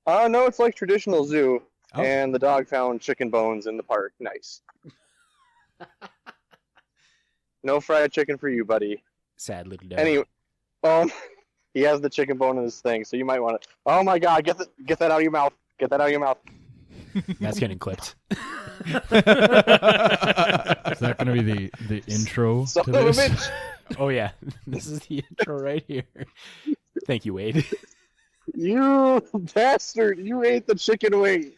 No, it's like traditional zoo, Oh. and the dog found chicken bones in the park. Nice. No fried chicken for you, buddy. Sad little dog. Anyway, he has the chicken bone in his thing, so you might want to. Oh my God, get that out of your mouth. Get that out of your mouth. That's getting clipped. Is that going to be the intro Son to of a this? bitch. Oh, yeah. This is the intro right here. Thank you, Wade. You bastard. You ate the chicken wing.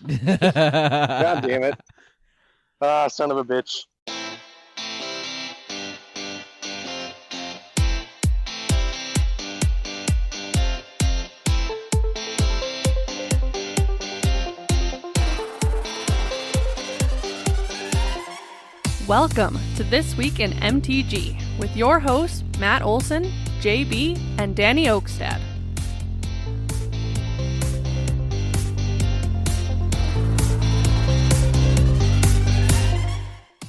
God damn it. Son of a bitch. Welcome to This Week in MTG with your hosts Matt Olson, JB, and Danny Oakstad.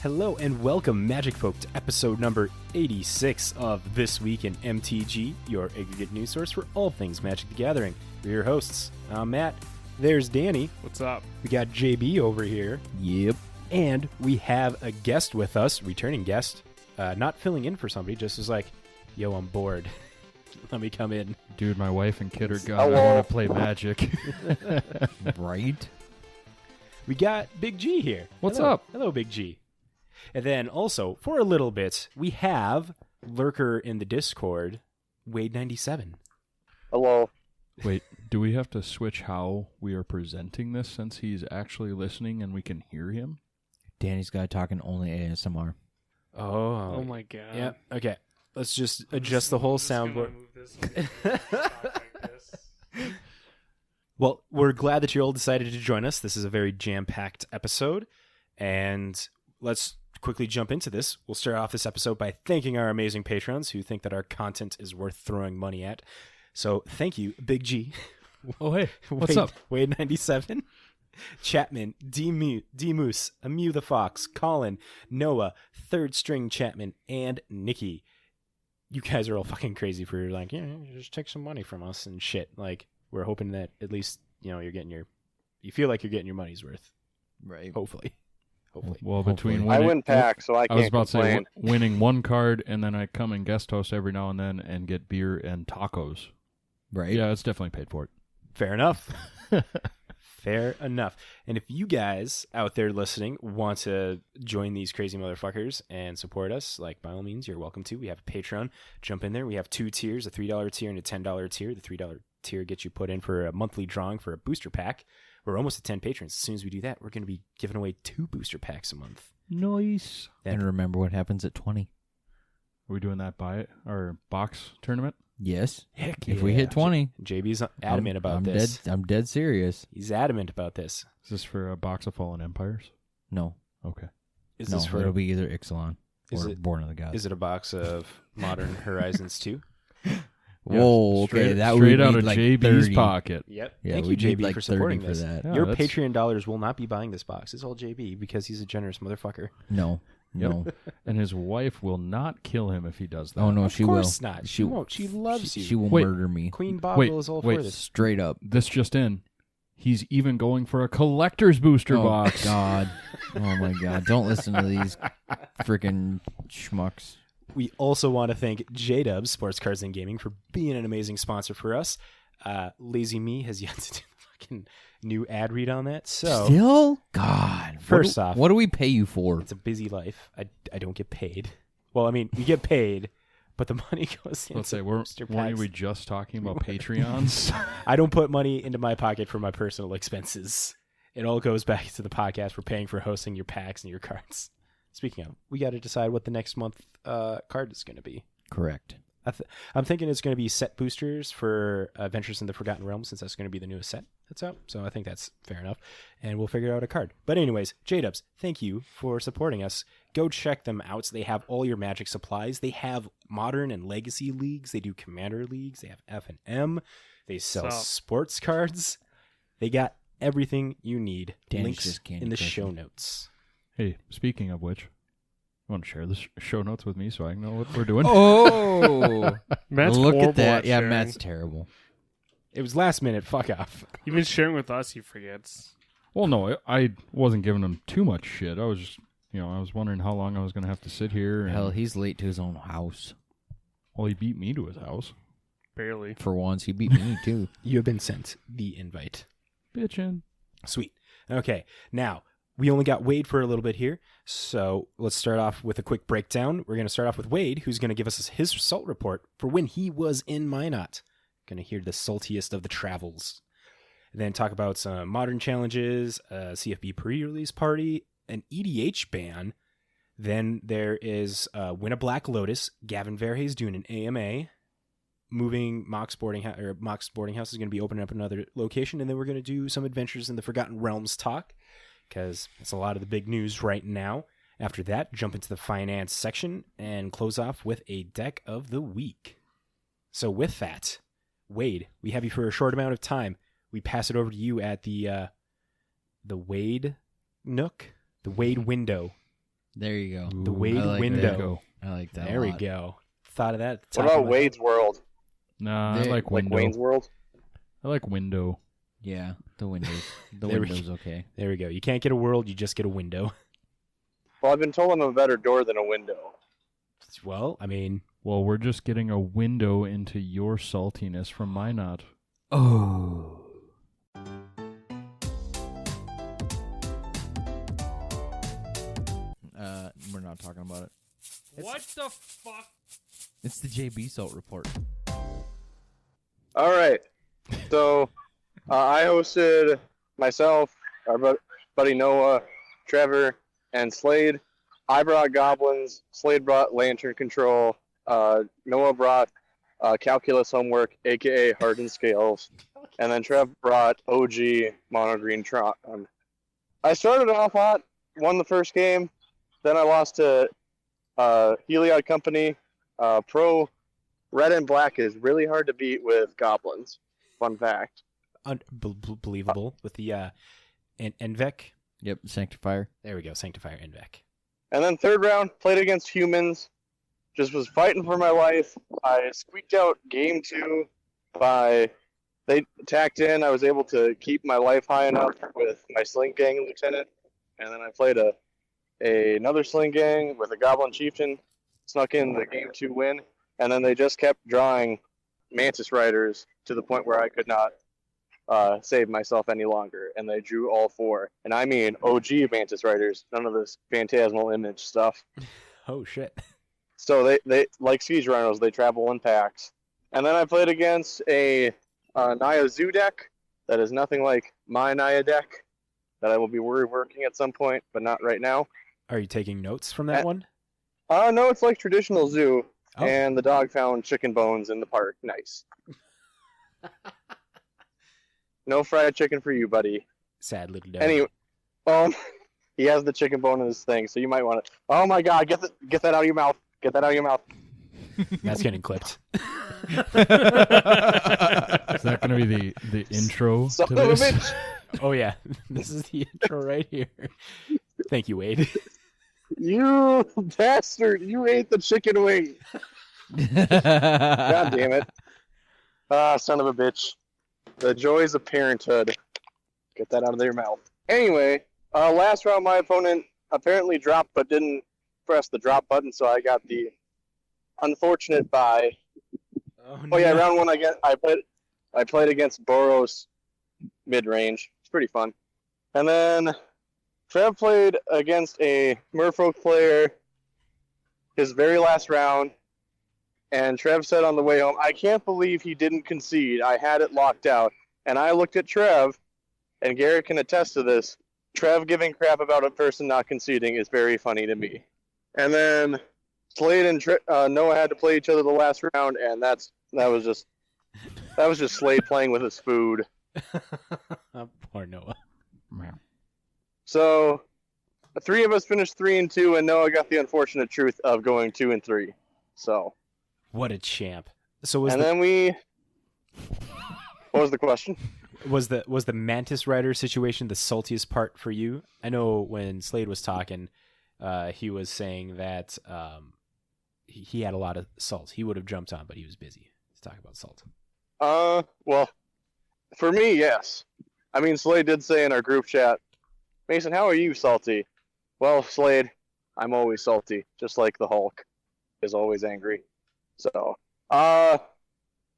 Hello and welcome, Magic Folk, to episode number 86 of This Week in MTG, your aggregate news source for all things Magic the Gathering. We're your hosts. I'm Matt. There's Danny. What's up? We got JB over here. Yep. And we have a guest with us, returning guest, not filling in for somebody, just was like, yo, I'm bored. Let me come in. Dude, my wife and kid are gone. Hello. I want to play Magic. Right? We got Big G here. What's Hello. up? Hello, Big G. And then also, for a little bit, we have lurker in the Discord, Wade97. Hello. Wait, do we have to switch how we are presenting this since he's actually listening and we can hear him? Danny's guy talking only ASMR. Oh my god. Yeah, okay. Let's just adjust the whole soundboard. Well, we're glad that you all decided to join us. This is a very jam-packed episode, and let's quickly jump into this. We'll start off this episode by thanking our amazing patrons who think that our content is worth throwing money at. So thank you, Big G. Oh, hey. What's Wade, up? Wade97, Chapman, D-Moose, Amew the Fox, Colin, Noah, Third String Chapman, and Nikki. You guys are all fucking crazy for like, yeah, just take some money from us and shit. Like, we're hoping that at least, you know, you feel like you're getting your money's worth. Right. Hopefully. Well, between I winning, win pack, so I I can't was about to say complain. winning one card and then I come and guest host every now and then and get beer and tacos. Right. Yeah, it's definitely paid for it. Fair enough. Fair enough. And if you guys out there listening want to join these crazy motherfuckers and support us, like, by all means, you're welcome to. We have a Patreon. Jump in there. We have two tiers, a $3 tier and a $10 tier. The $3 tier gets you put in for a monthly drawing for a booster pack. We're almost at 10 patrons. As soon as we do that, we're going to be giving away 2 booster packs a month. Nice. And remember what happens at 20. Are we doing that our box tournament? Yes. Heck If we hit 20. JB's adamant about I'm this. I'm dead serious. He's adamant about this. Is this for a box of Fallen Empires? No. Okay. Is no, this for it'll be either Ixalan Is or it- Born of the Gods. Is it a box of Modern Horizons 2? Whoa, okay, Straight, that straight would out be of like JB's 30. pocket. Yep. Yeah, Thank you, we'd need JB, like for 30 supporting for this. that. Yeah, Your that's- Patreon dollars will not be buying this box. It's all JB because he's a generous motherfucker. No. No. And his wife will not kill him if he does that. Oh, no, Of she will. course not. She won't. She loves you. She will Wait. murder me. Queen Boggle is all wait. for this. Straight up. This just in. He's even going for a collector's booster Oh, box. God. Oh, my God. Don't listen to these freaking schmucks. We also want to thank J-Dubs, Sports Cards and Gaming, for being an amazing sponsor for us. Lazy Me has yet to do the fucking new ad read on that. So Still? God. First off, what do we pay you for? it's a busy life. I don't get paid. Well, I mean, we get paid, but the money goes into Let's say, booster weren't packs. we just talking about Patreons? I don't put money into my pocket for my personal expenses. It all goes back to the podcast. We're paying for hosting your packs and your cards. Speaking of, we got to decide what the next month card is going to be. Correct. I'm thinking it's going to be set boosters for Adventures in the Forgotten Realms, since that's going to be the newest set that's out. So I think that's fair enough. And we'll figure out a card. But anyways, J-Dubs, thank you for supporting us. Go check them out. They have all your Magic supplies. They have Modern and Legacy leagues. They do Commander leagues. They have F&M. They sell sports cards. They got everything you need. Danny's Links just Candy in the Crushing. show notes. Hey, speaking of which, you want to share the show notes with me so I can know what we're doing? Oh, Matt's look horrible at that. Yeah, sharing. Matt's terrible. It was last minute. Fuck off. Even sharing with us, he forgets. Well, no, I wasn't giving him too much shit. I was just, I was wondering how long I was going to have to sit here. And, Hell, he's late to his own house. well, he beat me to his house. Barely. For once, he beat me too. You have been sent the invite. Bitchin'. Sweet. Okay, now we only got Wade for a little bit here, so let's start off with a quick breakdown. We're going to start off with Wade, who's going to give us his salt report for when he was in Minot. Going to hear the saltiest of the travels. Then talk about some modern challenges, a CFB pre-release party, an EDH ban. Then there is Win a Black Lotus. Gavin Verhey's doing an AMA. Moving Mox Boarding House is going to be opening up another location, and then we're going to do some Adventures in the Forgotten Realms talk, because it's a lot of the big news right now. After that, jump into the finance section and close off with a deck of the week. So with that, Wade, we have you for a short amount of time. We pass it over to you at the Wade Nook, the Wade window. There you go. The Wade I like window. I like that. There a we lot. go. Thought of that. at the What top about of my Wade's head. World? Nah, I They- like Like window. Wayne's World? I like window. Yeah, the windows. The There we windows, okay. There we go. You can't get a world, you just get a window. Well, I've been told I'm a better door than a window. Well, I mean, Well, we're just getting a window into your saltiness from Minot. Oh. We're not talking about it. What the fuck? It's the JB Salt Report. All right. So I hosted myself, our buddy Noah, Trevor, and Slade. I brought goblins. Slade brought lantern control. Noah brought calculus homework, aka hardened scales, and then Trev brought OG mono green Tron. I started off hot, won the first game, then I lost to Heliod Company. Pro red and black is really hard to beat with goblins. Fun fact. believable with the Envec. Yep, Sanctifier. There we go, Sanctifier Envec. And then third round, played against humans. Just was fighting for my life. I squeaked out game 2 by they tacked in. I was able to keep my life high enough with my Sling Gang Lieutenant. And then I played another Sling Gang with a Goblin Chieftain. Snuck in the game 2 win. And then they just kept drawing Mantis Riders to the point where I could not save myself any longer. And they drew all 4. And I mean OG Mantis Riders. None of this Phantasmal Image stuff. Oh shit. So they like Siege Rhinos, they travel in packs. And then I played against a Naya Zoo deck that is nothing like my Naya deck that I will be reworking at some point, but not right now. Are you taking notes from that one? No, it's like traditional zoo, Oh. and the dog found chicken bones in the park. Nice. No fried chicken for you, buddy. Sad little dog. Anyway, he has the chicken bone in his thing, so you might want to. Oh my God, get that out of your mouth. Get that out of your mouth. That's getting clipped. Is that going to be the intro Son to of a this? bitch. Oh yeah, this is the intro right here. Thank you, Wade. You bastard! You ate the chicken wing. God damn it! Ah, son of a bitch. The joys of parenthood. Get that out of your mouth. Anyway, last round my opponent apparently dropped but didn't press the drop button, so I got the unfortunate bye. Oh yeah, round 1 I played against Boros mid range. It's pretty fun. And then Trev played against a Merfolk player his very last round, and Trev said on the way home, I can't believe he didn't concede. I had it locked out. And I looked at Trev, and Garrett can attest to this. Trev giving crap about a person not conceding is very funny to me. And then Slade and Noah had to play each other the last round, and that was just Slade playing with his food. Poor Noah. So, the 3 of us finished 3-2, and Noah got the unfortunate truth of going 2-3. So, What a champ. So was and then we. What was the question? was the Mantis Rider situation the saltiest part for you? I know when Slade was talking, he was saying that he had a lot of salt. He would have jumped on, but he was busy. Let's talk about salt. Well, For me, yes. I mean, Slade did say in our group chat, Mason, how are you salty? Well, Slade, I'm always salty, just like the Hulk is always angry. So,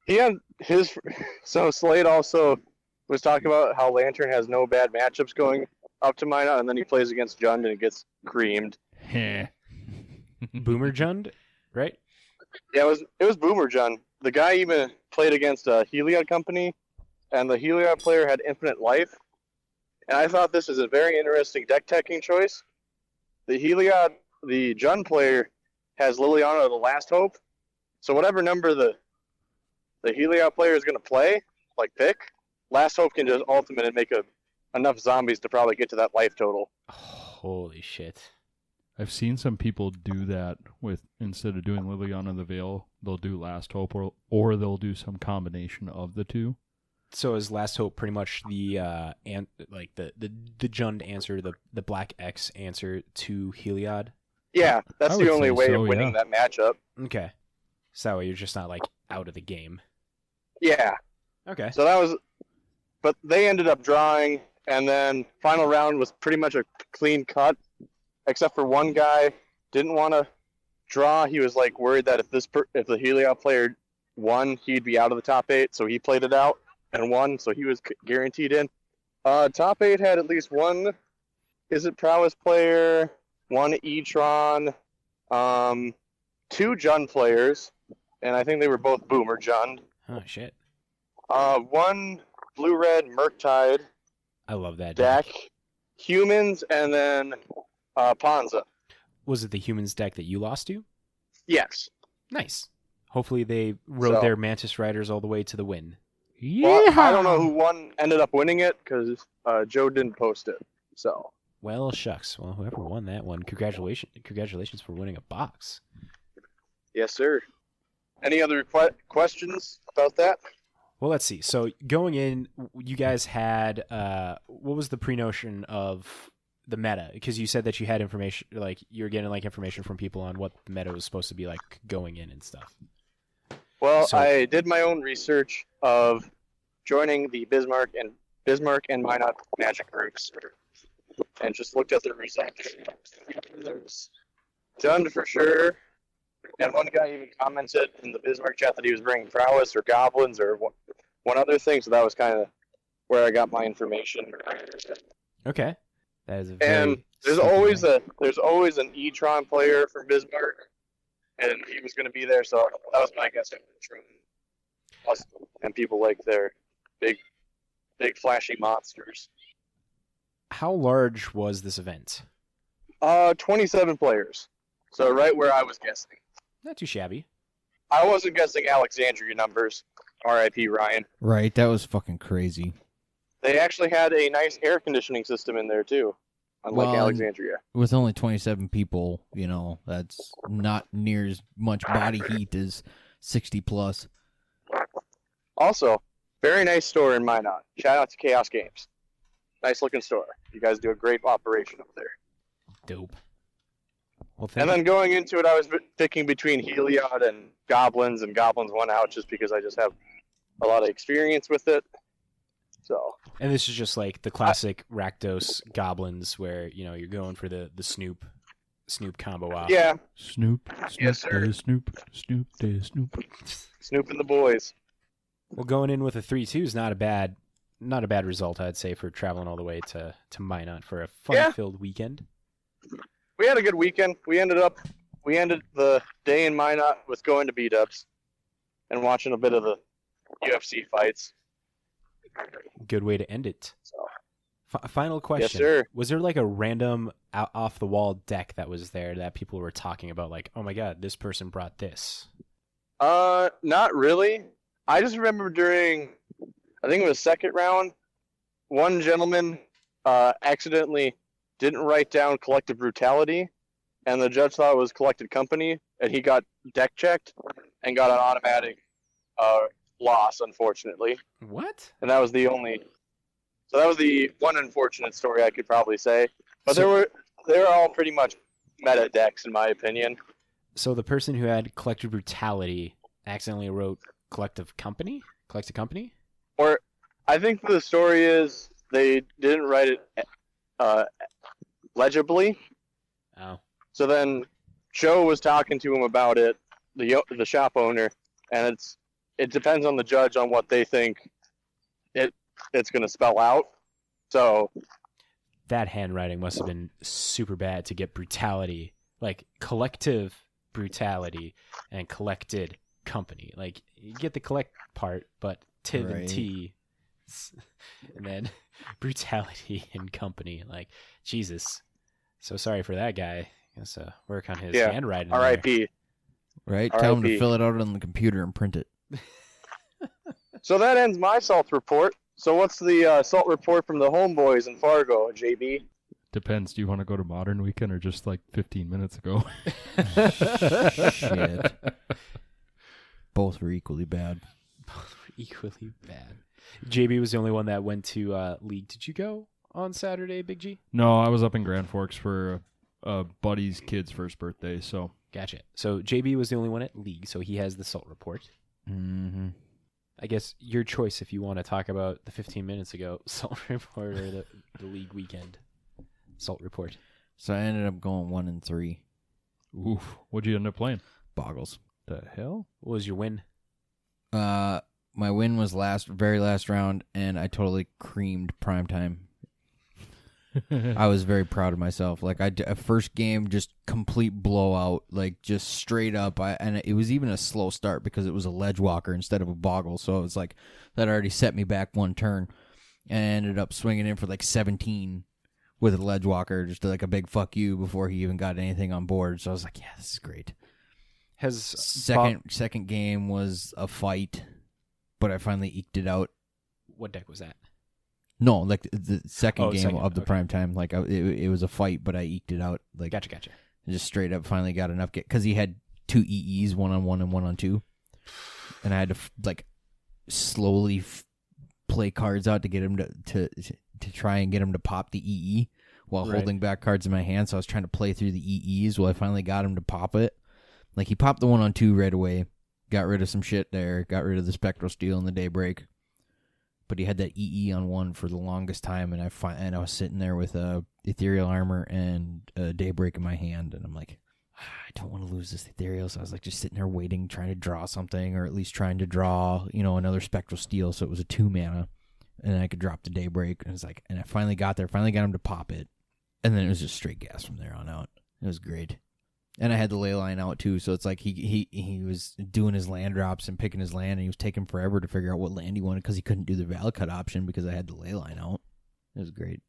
he had his. So Slade also was talking about how Lantern has no bad matchups going up to Minot, and then he plays against Jund and gets creamed. Heh. Boomer Jund, right? Yeah, it was Boomer Jund. The guy even played against a Heliod company, and the Heliod player had infinite life. And I thought this was a very interesting deck teching choice. The Jund player has Liliana the Last Hope. So whatever number the Heliod player is going to play, like pick, Last Hope can just ultimate and make enough zombies to probably get to that life total. Holy shit. I've seen some people do that with, instead of doing Liliana the Veil, they'll do Last Hope or they'll do some combination of the two. So is Last Hope pretty much the Jund answer, the Black X answer to Heliod? Yeah, that's I the would only say way so, of winning yeah. that matchup. Okay. So that way you're just not like out of the game. Yeah. Okay. So that was, but they ended up drawing, and then final round was pretty much a clean cut, except for one guy didn't want to draw. He was like worried that if the Heliod player won, he'd be out of the top 8, so he played it out and won, so he was guaranteed in. Top 8 had at least one Izzet Prowess player, one E-Tron, 2 Jund players, and I think they were both Boomer Jund. Oh shit. One blue-red Murktide I love that deck, humans, and then Ponza. Was it the humans deck that you lost to? Yes. Nice. Hopefully they rode So- their Mantis Riders all the way to the win. Well, I don't know who ended up winning it because Joe didn't post it. So Well, shucks. Well, whoever won that one, congratulations for winning a box. yes, sir. Any other questions about that? Well, let's see. So going in, you guys had what was the pre-notion of the meta? Because you said that you had information, like you were getting like information from people on what the meta was supposed to be like going in and stuff. Well, So- I did my own research of joining the Bismarck and Minot Magic groups, and just looked at their results. There's Jund for sure, and one guy even commented in the Bismarck chat that he was bringing prowess or goblins or one other thing. So that was kind of where I got my information. Okay, that is a very And there's sneaky always an E-Tron player from Bismarck, and he was going to be there. So that was my guess. And people like their big flashy monsters. How large was this event? 27 players. So right where I was guessing. Not too shabby. I wasn't guessing Alexandria numbers. R.I.P. Ryan. Right, that was fucking crazy. They actually had a nice air conditioning system in there too, unlike Well, Alexandria. With only 27 people, that's not near as much body heat as 60 plus. Also, very nice store in Minot. Shout out to Chaos Games. Nice looking store. You guys do a great operation over there. Dope. Well, And thank then going into it, I was picking between Heliod and Goblins won out just because I just have a lot of experience with it. So, And this is just like the classic Rakdos Goblins, where you're going for the Snoop combo op. yeah, Snoop. Yes, sir. Day Snoop. Snoop. Day Snoop. Snoop and the boys. Well, going in with a 3-2 is not a bad result, I'd say, for traveling all the way to Minot for a fun-filled weekend. We had a good weekend. We ended the day in Minot with going to B-dubs and watching a bit of the UFC fights. Good way to end it. So, Final question. sir. Was there like a random off-the-wall deck that was there that people were talking about, like, oh my god, this person brought this? not really. I just remember during, I think it was second round, one gentleman accidentally didn't write down Collective Brutality, and the judge thought it was Collected Company, and he got deck checked and got an automatic loss, unfortunately. What? And that was the one unfortunate story I could probably say. But So- they were all pretty much meta decks, in my opinion. So the person who had Collective Brutality accidentally wrote Collective Company? Or I think the story is they didn't write it legibly. Oh. So then Joe was talking to him about it, the shop owner, and it depends on the judge on what they think it's going to spell out. So That handwriting must have been super bad to get brutality, like collective brutality and collected company. Like you get the collect part, but Tiv and Right. T, and then brutality and company. Like Jesus, so sorry for that guy. Guess work on his handwriting. there. R.I.P. Right? Tell him to RIP. fill it out on the computer and print it. So that ends my salt report. So what's the salt report from the homeboys in Fargo, JB? Depends. Do you want to go to Modern Weekend or just like 15 minutes ago? Shit. Both were equally bad. Equally bad. JB was the only one that went to league. Did you go on Saturday, Big G? No, I was up in Grand Forks for a buddy's kid's first birthday, so Gotcha. So JB was the only one at league, so he has the salt report. Mm-hmm. I guess your choice if you want to talk about the 15 minutes ago salt report or the league weekend salt report. So I ended up going 1-3. oof. What'd you end up playing? Boggles. The hell? What was your win? My win was very last round, and I totally creamed primetime. I was very proud of myself. Like a first game, just complete blowout, like just straight up. And it was even a slow start because it was a ledge walker instead of a boggle. So it was like that already set me back one turn, and I ended up swinging in for like 17 with a ledge walker, just like a big fuck you before he even got anything on board. So I was like, yeah, this is great. Has Second game was a fight, but I finally eked it out. what deck was that? No, like the second game second, of the okay. prime time, like it was a fight, but I eked it out. Like Gotcha. just straight up, finally got enough because he had 2 EEs, 1-on-1 and 1-on-2, and I had to like slowly play cards out to get him to try and get him to pop the EE while Right. holding back cards in my hand. So I was trying to play through the EEs. Well, I finally got him to pop it. Like he popped the 1-on-2 right away, got rid of some shit there, got rid of the Spectral Steel and the Daybreak. But he had that EE on 1 for the longest time, and I was sitting there with Ethereal Armor and Daybreak in my hand, and I'm like, I don't want to lose this Ethereal, so I was like just sitting there waiting, trying to draw something, or at least trying to draw, another Spectral Steel, so it was a 2 mana, and I could drop the Daybreak, and it was like, and I finally got him to pop it, and then it was just straight gas from there on out. It was great. And I had the ley line out too, so it's like he was doing his land drops and picking his land, and he was taking forever to figure out what land he wanted because he couldn't do the Valcut option because I had the ley line out. It was great.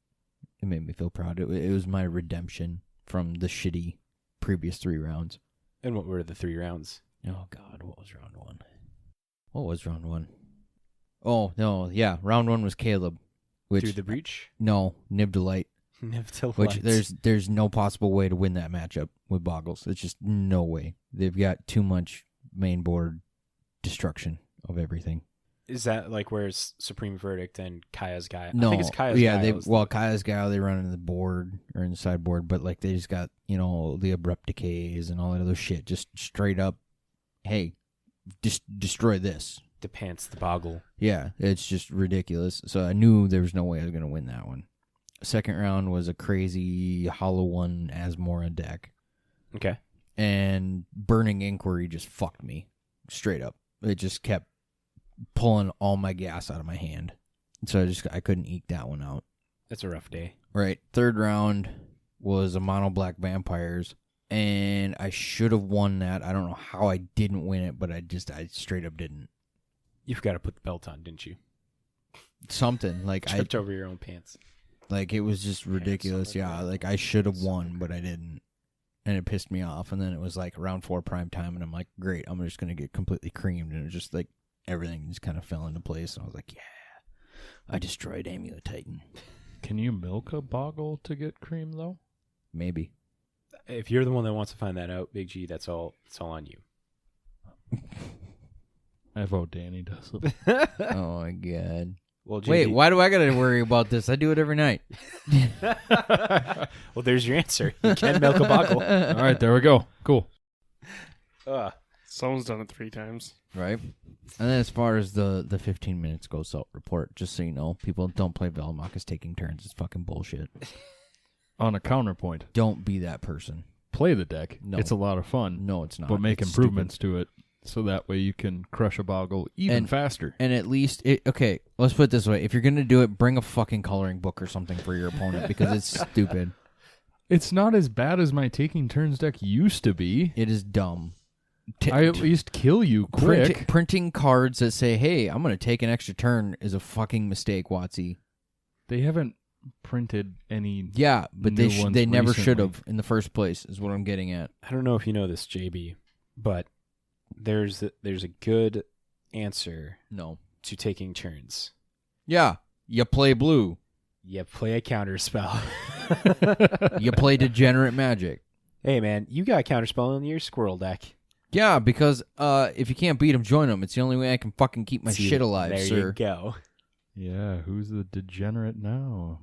It made me feel proud. It was my redemption from the shitty previous 3 rounds. And what were the 3 rounds? Oh God, what was round 1? What was round 1? Oh no, yeah, round 1 was Caleb. Through the breach? No, Nib Delight. Which there's no possible way to win that matchup with Boggles. It's just no way. They've got too much main board destruction of everything. Is that like where it's Supreme Verdict and Kaya's Guy? No, I think it's Kaya's yeah, Guy. Kaya's Guy, they run in the board or in the sideboard, but like they just got the abrupt decays and all that other shit. Just straight up, hey, just destroy this. The pants, the boggle. Yeah, it's just ridiculous. So I knew there was no way I was gonna win that one. Second round was a crazy Hollow One Asmora deck. Okay. And Burning Inquiry just fucked me. Straight up. It just kept pulling all my gas out of my hand. So I couldn't eke that one out. That's a rough day. Right. Third round was a Mono Black Vampires. And I should have won that. I don't know how I didn't win it, but I straight up didn't. You've got to put the belt on, didn't you? Something. Like Tripped over your own pants. Like, it was just ridiculous. Yeah, like, I should have won, but I didn't. And it pissed me off. And then it was, like, round 4 prime time, and I'm like, great, I'm just going to get completely creamed. And it was just, like, everything just kind of fell into place. And I was like, yeah, I destroyed Amulet Titan. Can you milk a boggle to get cream, though? Maybe. If you're the one that wants to find that out, Big G, that's all on you. I vote Danny does it. Oh, my God. Well, JD, Wait, why do I got to worry about this? I do it every night. well, there's your answer. You can milk a boggle. All right, there we go. Cool. Someone's done it 3 times. Right? And then as far as the 15 minutes go salt report, just so you know, people don't play Velmac as taking turns. It's fucking bullshit. On a counterpoint, Don't be that person. play the deck. No. It's a lot of fun. No, it's not. But make It's improvements stupid. to it so that way you can crush a boggle even faster. And at least, okay, let's put it this way. If you're going to do it, bring a fucking coloring book or something for your opponent because it's stupid. It's not as bad as my taking turns deck used to be. It is dumb. I at least kill you quick. Printing cards that say, hey, I'm going to take an extra turn is a fucking mistake, Watsy. They haven't printed any. Yeah, but new they ones never should recently. have in the first place is what I'm getting at. I don't know if you know this, JB, but there's a good answer No. to taking turns. Yeah, you play blue. You play a counter spell. You play degenerate magic. Hey, man, you got a counter spell in your squirrel deck. Yeah, because if you can't beat them, join them. It's the only way I can fucking keep my See, shit alive, there sir. you go. Yeah, who's the degenerate now?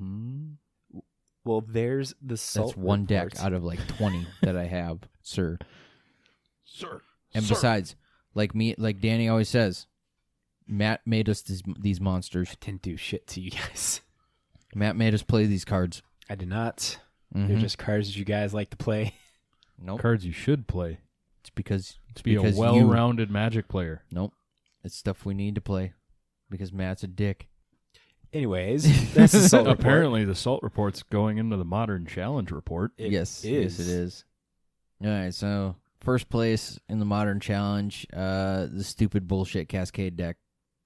Well, there's the salt That's one reports. deck out of like 20 that I have, sir. Sir. And besides, like Danny always says, Matt made us these monsters. I didn't do shit to you guys. Matt made us play these cards. I did not. Mhm. They're just cards that you guys like to play. Nope. Cards you should play. It's because To be a because well-rounded Magic player. Nope. It's stuff we need to play because Matt's a dick. Anyways, that's the salt report. Apparently, the salt report's going into the Modern Challenge report. Yes, it is. All right, so first place in the Modern Challenge, the stupid bullshit Cascade deck.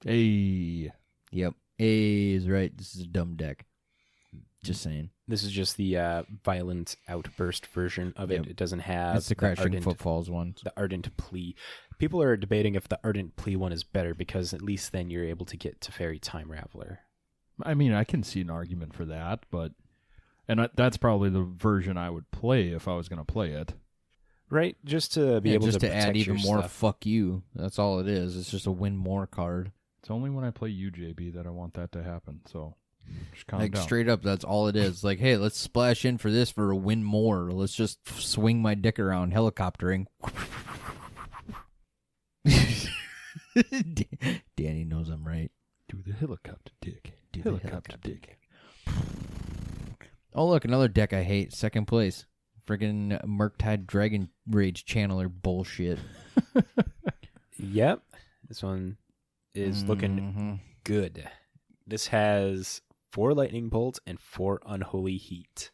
Hey. Yep. A is right. This is a dumb deck. Just saying. This is just the violent outburst version of it. Yep. It doesn't have That's the Crashing ardent, Footfalls one. the ardent plea. People are debating if the ardent plea one is better because at least then you're able to get to Fairy Time Raveler. I mean, I can see an argument for that, but... And that's probably the version I would play if I was going to play it. Right? Just to be able just to to add protect even your more stuff. fuck you. That's all it is. It's just a win more card. It's only when I play UJB that I want that to happen, so just calm Like down. straight up, that's all it is. Like, hey, let's splash in for this for a win more. Let's just swing my dick around helicoptering. Danny knows I'm right. Do the helicopter dick. Do the Helicopter dick. Oh, look, another deck I hate. Second place. Friggin' Murktide Dragon Rage Channeler bullshit. Yep. This one is looking Mhm. good. This has 4 lightning bolts and 4 unholy heat.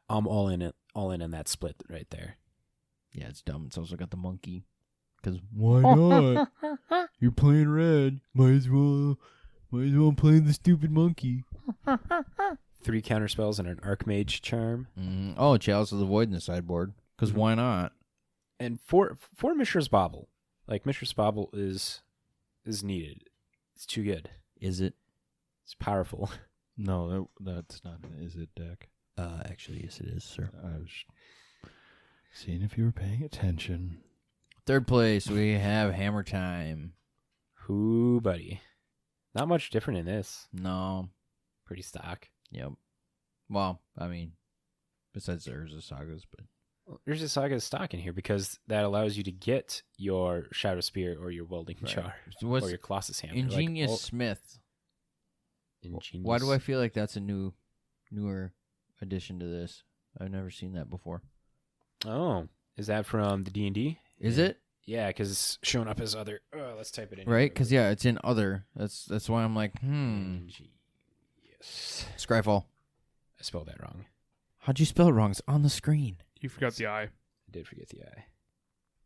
I'm all in on that split right there. Yeah, it's dumb. It's also got the monkey. Because why not? You're playing red. Might as well play the stupid monkey. 3 counter spells and an Archmage charm. Oh, Chalice of the Void in the sideboard. Because why not? And 4 Mishra's Bauble. Like Mishra's Bauble is needed. It's too good. Is it? It's powerful. No, that's not an Is It deck. Actually, yes, it is, sir. I was seeing if you were paying attention. Third place, we have Hammer Time. Ooh, buddy. Not much different in this. No. Pretty stock. Yep. Well, I mean, besides the Urza Sagas, but... There's a Saga stock in here because that allows you to get your Shadow Spear or your Welding Jar So what's or your Colossus Hammer. Ingenious Smith? Ingenious. Why do I feel like that's a newer addition to this? I've never seen that before. Oh, is that from the D&D? Is it? Yeah, because it's showing up as other. Let's type it in. Right? Because, yeah, it's in other. That's why I'm like, Ingenious. Scryfall. I spelled that wrong. How'd you spell it wrong? It's on the screen. You forgot the I. I did forget the I.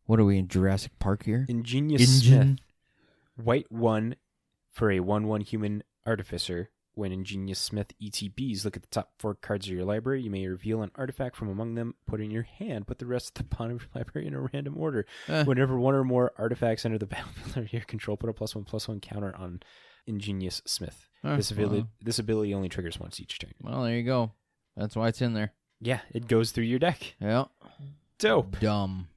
What are we in Jurassic Park here? Ingenious Smith. White 1 for a 1/1 human artificer. When Ingenious Smith ETBs, look at the top 4 cards of your library. You may reveal an artifact from among them, put it in your hand, put the rest of the bottom of your library in a random order. Whenever one or more artifacts enter the battlefield under your control, put a +1/+1 counter on Ingenious Smith. This ability only triggers once each turn. Well, there you go. That's why it's in there. Yeah, it goes through your deck. Yeah. Dope. Dumb.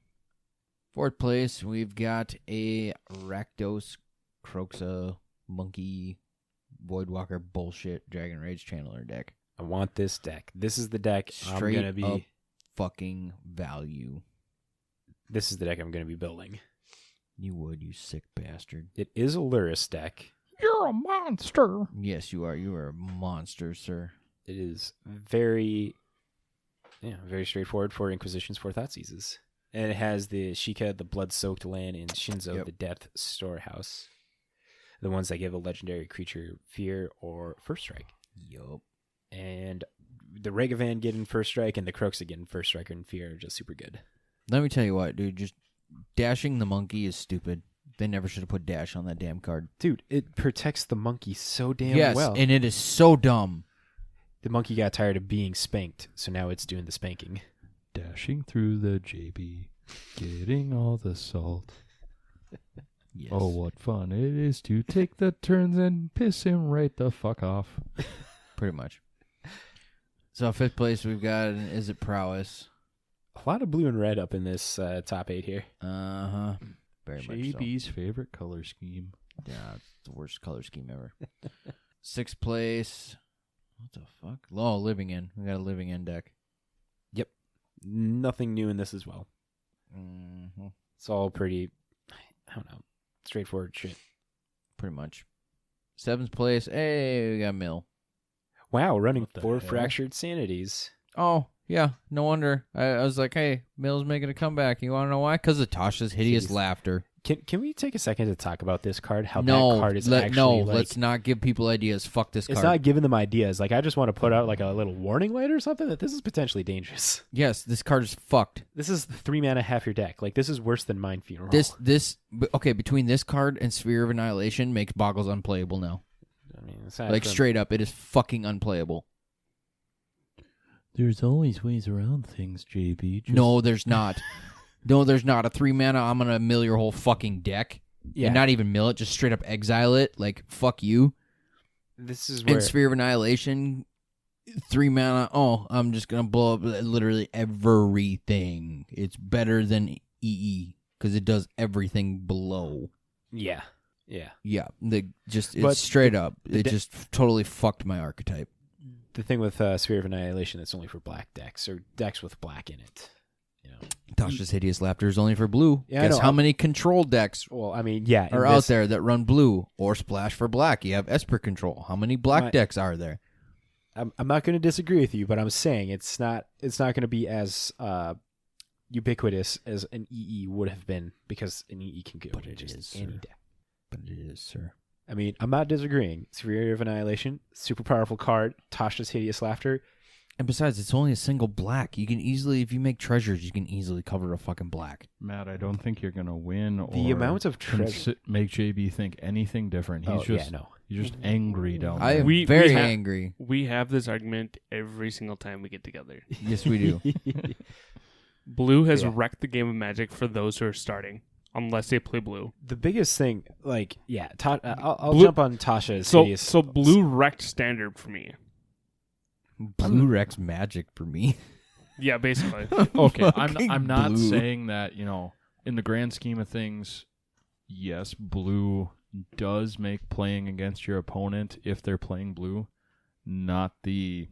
Fourth place, we've got a Rakdos Croxa Monkey Voidwalker bullshit Dragon Rage Channeler deck. I want this deck. This is the deck Straight I'm gonna be. up fucking value. This is the deck I'm gonna be building. You would, you sick bastard. It is a Luris deck. You're a monster. Yes, you are. You are a monster, sir. It is very straightforward for Inquisitions for Thoughtseizes. And it has the Sheikah, the Blood-Soaked Land, and Shinzo, the Death Storehouse. The ones that give a legendary creature fear or first strike. Yup. And the Regavan getting first strike and the Kroxa getting first strike and fear are just super good. Let me tell you what, dude. Just dashing the monkey is stupid. They never should have put dash on that damn card. Dude, it protects the monkey so damn Yes, well. and it is so dumb. The monkey got tired of being spanked, so now it's doing the spanking. Dashing through the JB, getting all the salt. Yes. Oh, what fun it is to take the turns and piss him right the fuck off. Pretty much. So 5th place, we've got Is It Prowess? A lot of blue and red up in this top 8 here. Uh-huh. Very much so. JB's favorite color scheme. Yeah, it's the worst color scheme ever. 6th place. What the fuck? Oh, Living In. We got a Living In deck. Yep. Nothing new in this as well. Mm-hmm. It's all pretty, I don't know, straightforward shit. Pretty much. 7th place. Hey, we got Mill. Wow, running What the 4 hell? Fractured Sanities. Oh, yeah. No wonder. I was like, hey, Mill's making a comeback. You want to know why? Because of Tasha's hideous laughter. Can we take a second to talk about this card? How No, that card is actually like, let's not give people ideas. Fuck this it's card. not giving them ideas. Like, I just want to put out like a little warning light or something that this is potentially dangerous. Yes, this card is fucked. This is 3 mana half your deck. Like, this is worse than Mind Funeral. Okay, between this card and Sphere of Annihilation makes Boggles unplayable now. I mean, aside Like, from- straight up, it is fucking unplayable. There's always ways around things, JB. No, there's not. No, there's not. A 3 mana, I'm going to mill your whole fucking deck. Yeah. And not even mill it, just straight up exile it. Like, fuck you. This is where And Sphere of Annihilation, 3 mana, I'm just going to blow up literally everything. It's better than EE, because it does everything below. yeah. Yeah, it's But straight up. It de- just totally fucked my archetype. The thing with Sphere of Annihilation, it's only for black decks or decks with black in it. You know. Tasha's Hideous Laughter is only for blue. Yeah, I Guess know. how many control decks Well, I mean, yeah, are out there that run blue or splash for black? You have Esper Control. How many black My- decks are there? I'm not going to disagree with you, but I'm saying it's not going to be as ubiquitous as an EE would have been, because an EE can go But to it just is, any sir. deck. But it is, sir. I mean, I'm not disagreeing. Sphere of Annihilation, super powerful card. Tasha's Hideous Laughter. And besides, it's only a single black. You can easily, if you make treasures, you can easily cover a fucking black. Matt, I don't think you're gonna win. The or amount of treasure. make JB think anything different. He's Yeah, no. He's just angry down I there. am We very have- angry. We have this argument every single time we get together. Yes, we do. Blue has Yeah. wrecked the game of Magic for those who are starting, unless they play blue. The biggest thing, like, yeah, I'll Blue- jump on Tasha's So, Hideous. so blue wrecked standard for me. Blue Rex magic for me. Yeah, basically. Okay, Fucking I'm not blue. saying that, in the grand scheme of things, yes, blue does make playing against your opponent, if they're playing blue, not the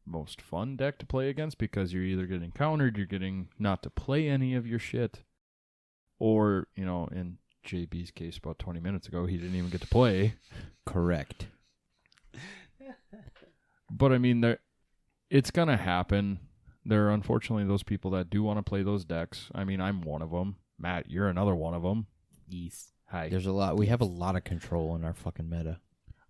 most fun deck to play against, because you're either getting countered, you're getting not to play any of your shit, or, in JB's case about 20 minutes ago, he didn't even get to play. Correct. But I mean, it's going to happen. There are unfortunately those people that do want to play those decks. I mean, I'm one of them. Matt, you're another one of them. Yes. Hi. There's a lot. We have a lot of control in our fucking meta.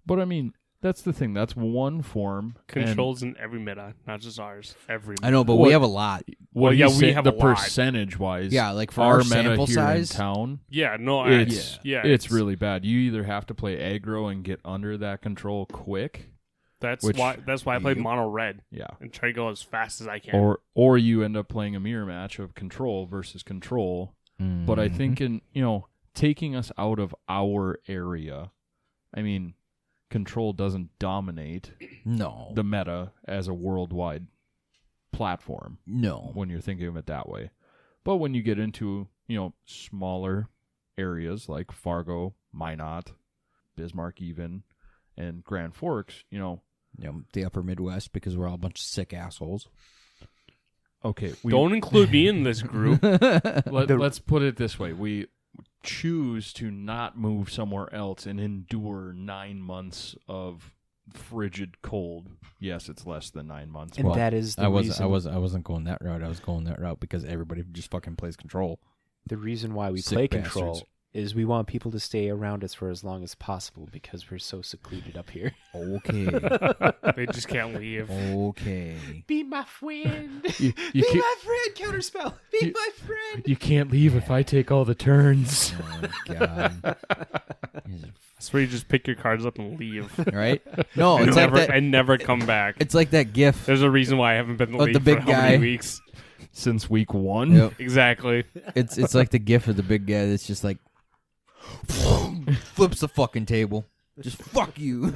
But I mean, that's the thing. That's one form. Controls in every meta, not just ours. Every meta. I know, but What- we have a lot. Well, yeah, we have the a lot. percentage wise. Yeah, like for our our meta sample here size. in town. Yeah, no, It's really bad. You either have to play aggro and get under that control quick. That's which- why I played Yep. mono red Yeah. and try to go as fast as I can. Or you end up playing a mirror match of control versus control. But I think taking us out of our area, I mean, control doesn't dominate no, the meta as a worldwide platform no. when you're thinking of it that way. But when you get into, smaller areas like Fargo, Minot, Bismarck even, and Grand Forks, The upper Midwest, because we're all a bunch of sick assholes. okay, Don't include me in this group. let's put it this way. choose to not move somewhere else and endure 9 months of frigid cold, yes, it's less than 9 months. And that is the reason. I wasn't going that route. I was going that route because everybody just fucking plays Control. The reason why we Sick play bastards. Control is we want people to stay around us for as long as possible because we're so secluded up here. Okay. They just can't leave. Okay. Be my friend. You Be can't- my friend, Counterspell. Be my friend. You can't leave if I take all the turns. Oh my god. That's where you just pick your cards up and leave. Right? No, and, it's never, like that. and never come back. It's like that GIF. There's a reason why I haven't been in the Oh, league the big for how many guy. weeks. Since week 1. Yep. Exactly. It's like the GIF of the big guy that's just like flips the fucking table. Just fuck you.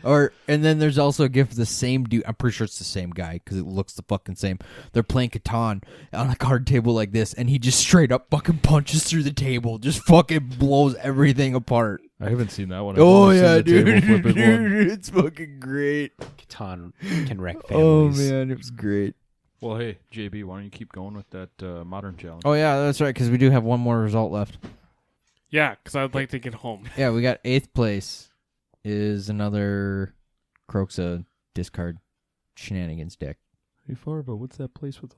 And then there's also a GIF of the same dude. I'm pretty sure it's the same guy because it looks the fucking same. They're playing Catan on a card table like this, and he just straight up fucking punches through the table, just fucking blows everything apart. I haven't seen that one. I've Oh only seen yeah, the table dude, flipping one. dude, it's fucking great. Catan can wreck Oh families. man, it was great. Well, hey, JB, why don't you keep going with that modern challenge? Oh yeah, that's right, because we do have one more result left. Yeah, because I'd like to get home. Yeah, we got 8th place is another Croxa discard shenanigans deck. Hey, Farva, what's that place with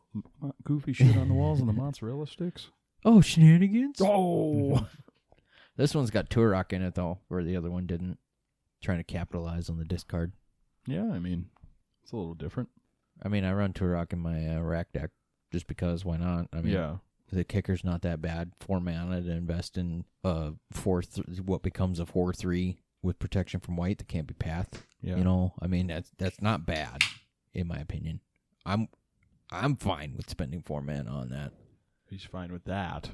goofy shit on the walls and the mozzarella sticks? Oh, shenanigans? Oh! This one's got Turok in it, though, where the other one didn't. Trying to capitalize on the discard. Yeah, I mean, it's a little different. I mean, I run Turok in my rack deck just because, why not? I mean, Yeah. the kicker's not that bad. 4 mana to invest in what becomes a 4/3 with protection from white that can't be pathed. Yeah. You know, I mean, that's not bad, in my opinion. I'm fine with spending 4 mana on that. He's fine with that.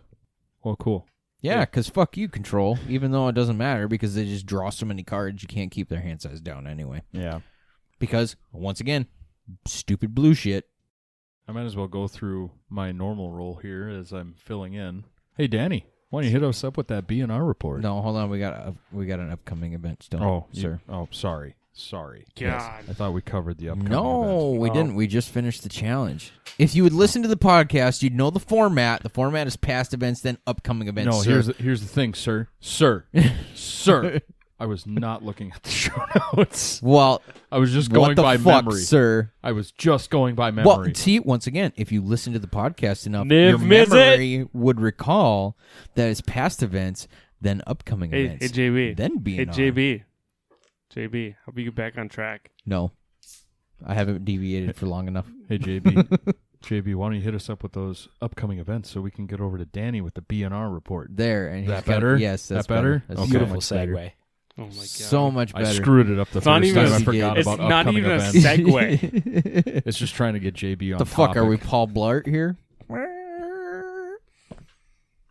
Well, cool. Yeah, because fuck you, Control, even though it doesn't matter because they just draw so many cards you can't keep their hand size down anyway. Yeah. Because, once again, stupid blue shit. I might as well go through my normal role here as I'm filling in. Hey, Danny, why don't you hit us up with that B&R report? No, hold on, we got an upcoming event still. Oh, sir. Sorry. God. I thought we covered the upcoming No, event. we didn't. We just finished the challenge. If you would listen to the podcast, you'd know the format. The format is past events, then upcoming events. No, sir. here's the thing, sir. Sir. I was not looking at the show notes. Well, I was just what going the by fuck, memory. sir? I was just going by memory. Well, see, once again, if you listen to the podcast enough, Niv your Mizzet. memory would recall that it's past events, then upcoming Hey, events. JB. Then being Hey, JB, how about you get back on track? No, I haven't deviated for long enough. Hey, JB. JB, why don't you hit us up with those upcoming events so we can get over to Danny with the B&R report? There, and he's That got- better? Yes, that's That better? That's Okay. so Beautiful much better. segue. Oh my god. So much better. I screwed it up the It's not first even time. a- I forgot It's about not upcoming even a events. segue. It's just trying to get JB on The fuck are we, topic. Paul Blart here?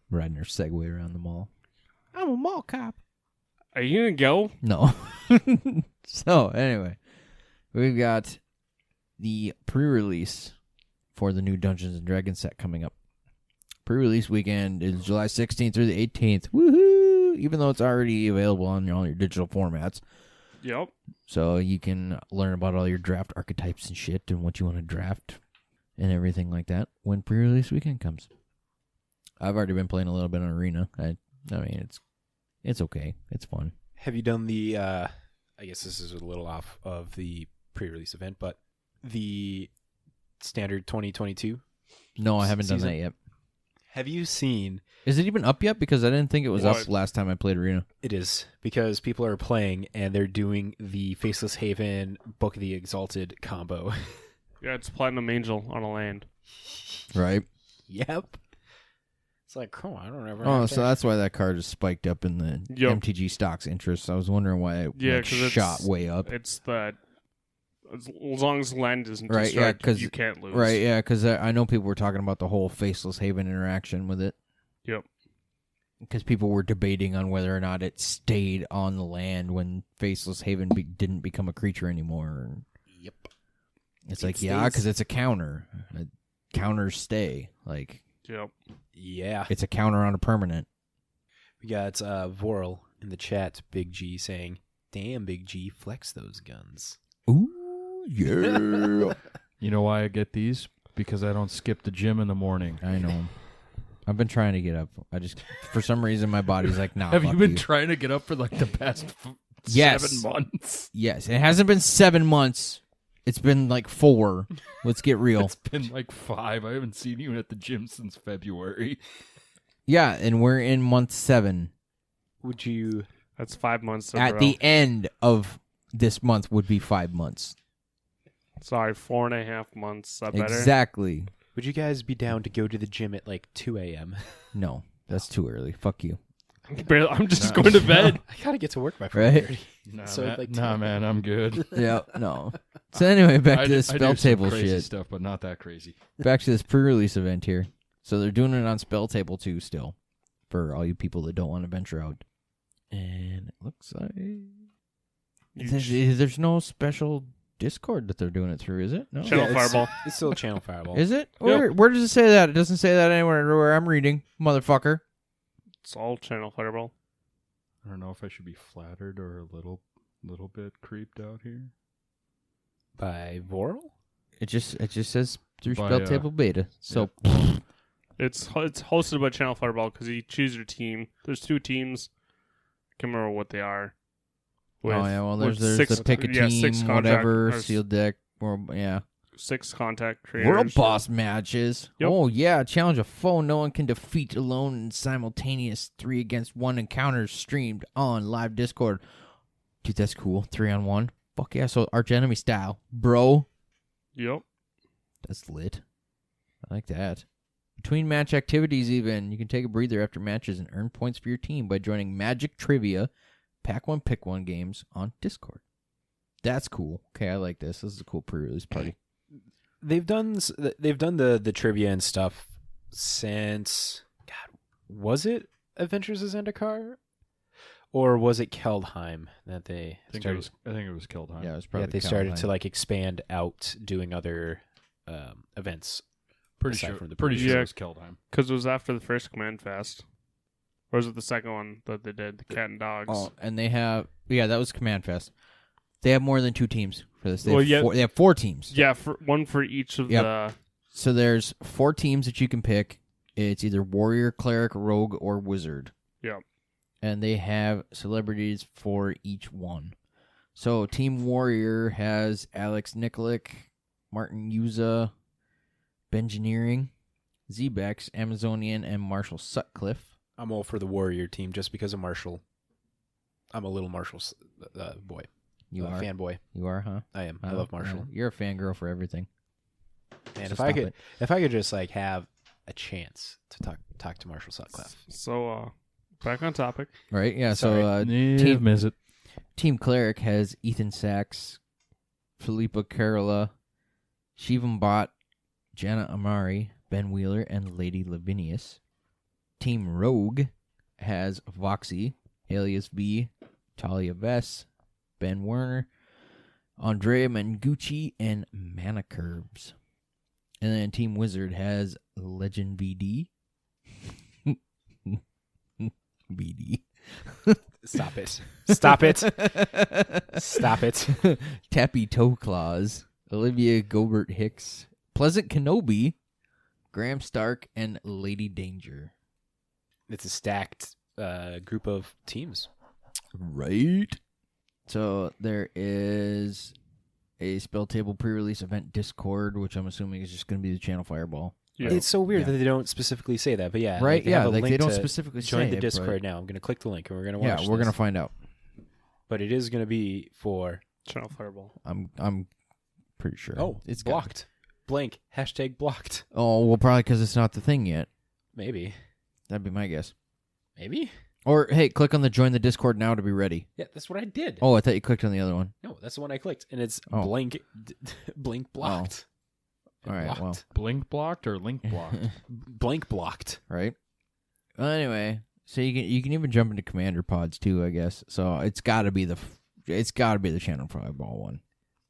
Riding our Segway around the mall. I'm a mall cop. Are you gonna go? No. So anyway, we've got the pre-release for the new Dungeons and Dragons set coming up. Pre-release weekend is July 16th through the 18th. Woohoo! Even though it's already available on all your digital formats. Yep. So you can learn about all your draft archetypes and shit and what you want to draft and everything like that when pre-release weekend comes. I've already been playing a little bit on Arena. I mean, it's okay. It's fun. Have you done the, I guess this is a little off of the pre-release event, but the standard 2022? No, I haven't done Season? that yet. Have you seen? Is it even up yet? Because I didn't think it was What? up last time I played Arena. It is, because people are playing and they're doing the Faceless Haven Book of the Exalted combo. Yeah, it's Platinum Angel on a land. Right? Yep. It's like, oh, I don't ever. Oh, have so that. that's why that card is spiked up in the Yep. MTG stocks interest. I was wondering why it Yeah, like, 'cause it's- shot way up. It's that as long as the land isn't Right, yeah, destroyed, 'cause- you can't lose. Right, yeah, because I know people were talking about the whole Faceless Haven interaction with it. Yep. Because people were debating on whether or not it stayed on the land when Faceless Haven didn't become a creature anymore. Yep. It's It like, yeah, stays. because it's a counter. Counters stay. Like, Yep. Yeah. it's a counter on a permanent. We got Vorl in the chat, Big G, saying, damn, Big G, flex those guns. Ooh, yeah. You know why I get these? Because I don't skip the gym in the morning. I know. I've been trying to get up. I just, for some reason, my body's like, nah. Have you fuck been trying to get up for like the past Yes. 7 months? Yes, it hasn't been 7 months. It's been like 4. Let's get real. It's been like 5. I haven't seen you at the gym since February. Yeah, and we're in month 7. Would you? That's 5 months in a At row. the end of this month would be 5 months. Sorry, 4.5 months. Is that better? Exactly. Would you guys be down to go to the gym at like 2 a.m.? No, that's too early. Fuck you. I'm just going to bed. I gotta get to work by Right? 4:30. Nah, So, man, like, man, I'm good. Yeah, no. So anyway, back to this I do spell some table crazy shit. stuff, but not that crazy. Back to this pre-release event here. So they're doing it on spell table too still, for all you people that don't want to venture out. And it looks like there's no special Discord that they're doing it through, is it? No. Channel Fireball. It's still Channel Fireball. Is it? Where does it say that? It doesn't say that anywhere where I'm reading, motherfucker. It's all Channel Fireball. I don't know if I should be flattered or a little bit creeped out here. By Voral? It just says through By, spell table beta. So It's hosted by Channel Fireball because you choose your team. There's 2 teams. I can't remember what they are. oh yeah, well with there's six- the pick a yeah, team, 6 whatever, contract- sealed deck, or yeah. 6 contact creators. World boss matches. Yep. Oh yeah, challenge a foe no one can defeat alone in simultaneous 3-against-1 encounters streamed on live Discord. Dude, that's cool. 3-on-1. Fuck yeah, so arch enemy style, bro. Yep. That's lit. I like that. Between match activities, even you can take a breather after matches and earn points for your team by joining Magic Trivia, Pack 1 Pick 1 games on Discord. That's cool. Okay, I like this. This is a cool pre-release party. They've done the trivia and stuff since, God, was it Adventures of Zendikar? Or was it Keldheim that they started? I think it was Keldheim. Yeah, it was Yeah, probably they started Caroline. to like expand out doing other events. pretty aside sure. from the Pretty previous- sure it was Keldheim. Because it was after the first Command Fest. Or was it the second one that they did? The Cat and Dogs. Oh, and they have that was Command Fest. They have more than 2 teams for this. They Well, have yeah. they have 4 teams. Yeah, one for each of Yep. the... So there's 4 teams that you can pick. It's either warrior, cleric, rogue, or wizard. Yep. And they have celebrities for each one. So Team Warrior has Alex Nikolic, Martin Yuza, Bengineering, Zebex, Amazonian, and Marshall Sutcliffe. I'm all for the Warrior team just because of Marshall. I'm a little Marshall boy. You are fanboy. You are, huh? I am. I love Marshall. You're a fangirl for everything. And So if I stop could just like have a chance to talk to Marshall Sutcliffe. So, back on topic. Right? Yeah. Sorry. So Team miss it. Team Cleric has Ethan Sachs, Philippa Carola, Shivam Bhatt, Jana Amari, Ben Wheeler, and Lady Lavinius. Team Rogue has Voxy, Alias V, Talia Vess, Ben Werner, Andrea Mangucci, and Mana Curbs. And then Team Wizard has Legend VD. VD. Stop it. Stop it. Stop it. Tappy Toe Claws, Olivia Gobert Hicks, Pleasant Kenobi, Graham Stark, and Lady Danger. It's a stacked group of teams. Right. So there is a spell table pre-release event Discord, which I'm assuming is just going to be the Channel Fireball. Yeah. It's so weird Yeah. that they don't specifically say that, but yeah, Right? they Yeah, have a like link they don't to specifically join say the it, Discord but- now. I'm going to click the link and we're going to Yeah, watch. we're going to this. find out. But it is going to be for Channel Fireball. I'm pretty sure. it's got- blocked. Blank hashtag blocked. Oh, well, probably because it's not the thing yet. Maybe. That'd be my guess. Maybe. Or hey, click on the join the Discord now to be ready. Yeah, that's what I did. Oh, I thought you clicked on the other one. No, that's the one I clicked, and it's Oh. blank, blank blocked. All right, Blocked. well. Blink blocked or link blocked? Blank blocked. Right. Well, anyway, so you can even jump into Commander Pods too, I guess. So it's got to be the Channel Fireball one.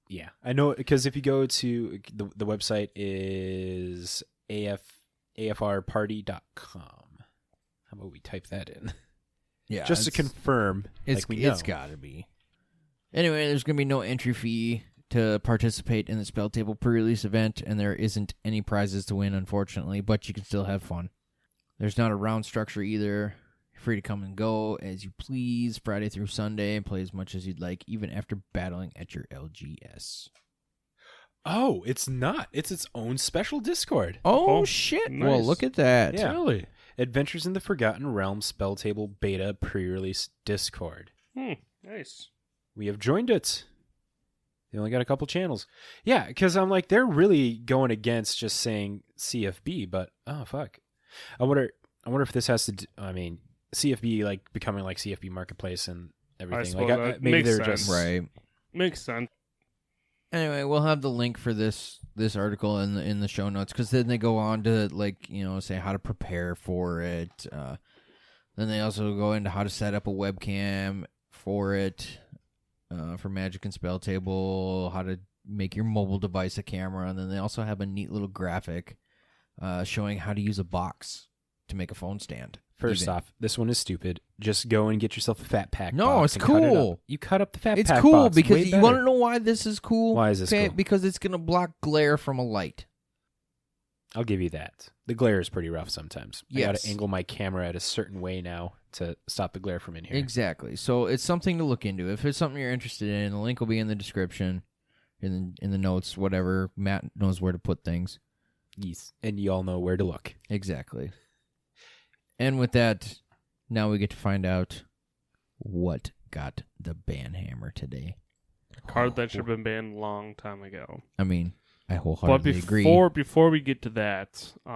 Yeah, I know because if you go to the website is afrparty.com. How about we type that in? Yeah, Just to confirm, it's like we know. it's got to be. Anyway, there's gonna be no entry fee to participate in the Spell Table pre-release event, and there isn't any prizes to win, unfortunately. But you can still have fun. There's not a round structure either. You're free to come and go as you please, Friday through Sunday, and play as much as you'd like, even after battling at your LGS. Oh, it's not. It's its own special Discord. Oh, Oh, shit. nice. Well, look at that. Yeah. Really? Adventures in the Forgotten Realms Spell Table Beta Pre-Release Discord. Nice. We have joined it. They only got a couple channels. Yeah, because I'm like, they're really going against just saying CFB, but oh fuck. I wonder if this has to CFB like becoming like CFB Marketplace and everything. suppose Like that maybe makes they're sense. just Right. Makes sense. Anyway, we'll have the link for this article in the show notes, because then they go on to, like, you know, say how to prepare for it. Then they also go into how to set up a webcam for it, for Magic and Spell Table, how to make your mobile device a camera, and then they also have a neat little graphic showing how to use a box to make a phone stand. First even. off, this one is stupid. Just go and get yourself a fat pack. No, box it's and cut it cool. up. You cut up the fat It's pack cool box. because Way you better. want to know why this is cool? Why is this cool? Because it's going to block glare from a light. I'll give you that. The glare is pretty rough sometimes. I got Yes. to angle my camera at a certain way now to stop the glare from in here. Exactly. So it's something to look into. If it's something you're interested in, the link will be in the description, in the notes, whatever. Matt knows where to put things. Yes. And you all know where to look. Exactly. And with that, now we get to find out what got the banhammer today. A card that should have been banned a long time ago. I mean, I But wholeheartedly agree. before we get to that, we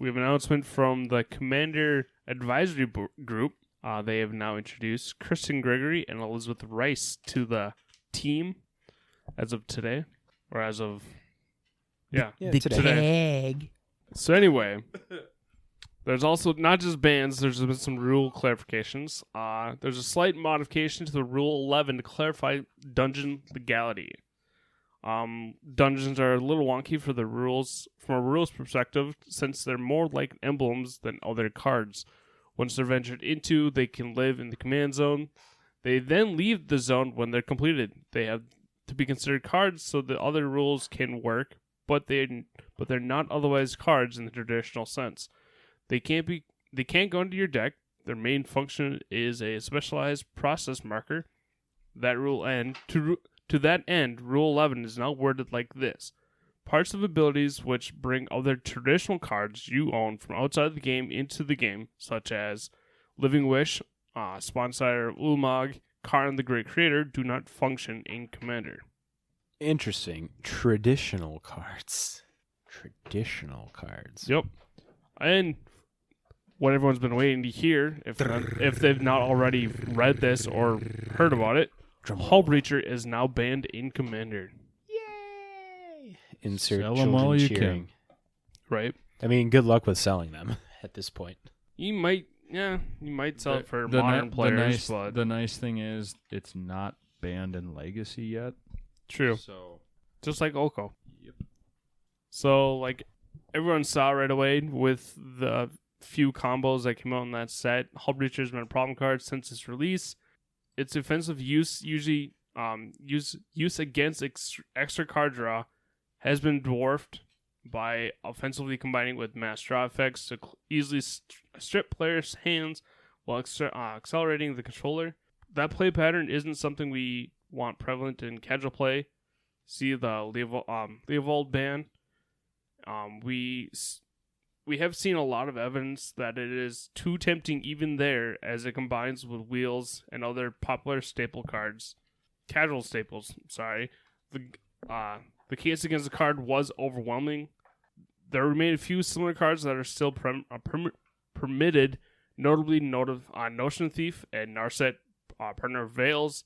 have an announcement from the Commander Advisory Group. They have now introduced Kristen Gregory and Elizabeth Rice to the team as of today, or as of Yeah, the today. keg. So anyway, there's also not just bans. There's been some rule clarifications. There's a slight modification to the Rule 11 to clarify dungeon legality. Dungeons are a little wonky for the rules from a rules perspective, since they're more like emblems than other cards. Once they're ventured into, they can live in the command zone. They then leave the zone when they're completed. They have to be considered cards, so the other rules can work, but they're not otherwise cards in the traditional sense. They can't go into your deck. Their main function is a specialized process marker. To that end, Rule 11 is now worded like this. Parts of abilities which bring other traditional cards you own from outside the game into the game, such as Living Wish, Sponsire Ulamog, Karn the Great Creator, do not function in Commander. Interesting. Traditional cards. Yep. And what everyone's been waiting to hear, if they've not already read this or heard about it, Hull Breacher is now banned in Commander. Yay! Insert Sell 'em all children you cheering. can. Right? I mean, good luck with selling them at this point. You might sell it for modern players, but The nice thing is it's not banned in Legacy yet. true. So Just like Oko. Yep. So, like, everyone saw right away with the few combos that came out in that set. Hull Breacher's been a problem card since its release. Its offensive use usually use against extra card draw has been dwarfed by offensively combining with mass draw effects to easily strip players' hands while accelerating the controller. That play pattern isn't something we want prevalent in casual play. See the Leovold ban. We have seen a lot of evidence that it is too tempting even there, as it combines with wheels and other popular staple cards. Casual staples, sorry. The case against the card was overwhelming. There remain a few similar cards that are still permitted, notably Notion Thief and Narset Partner of Veils.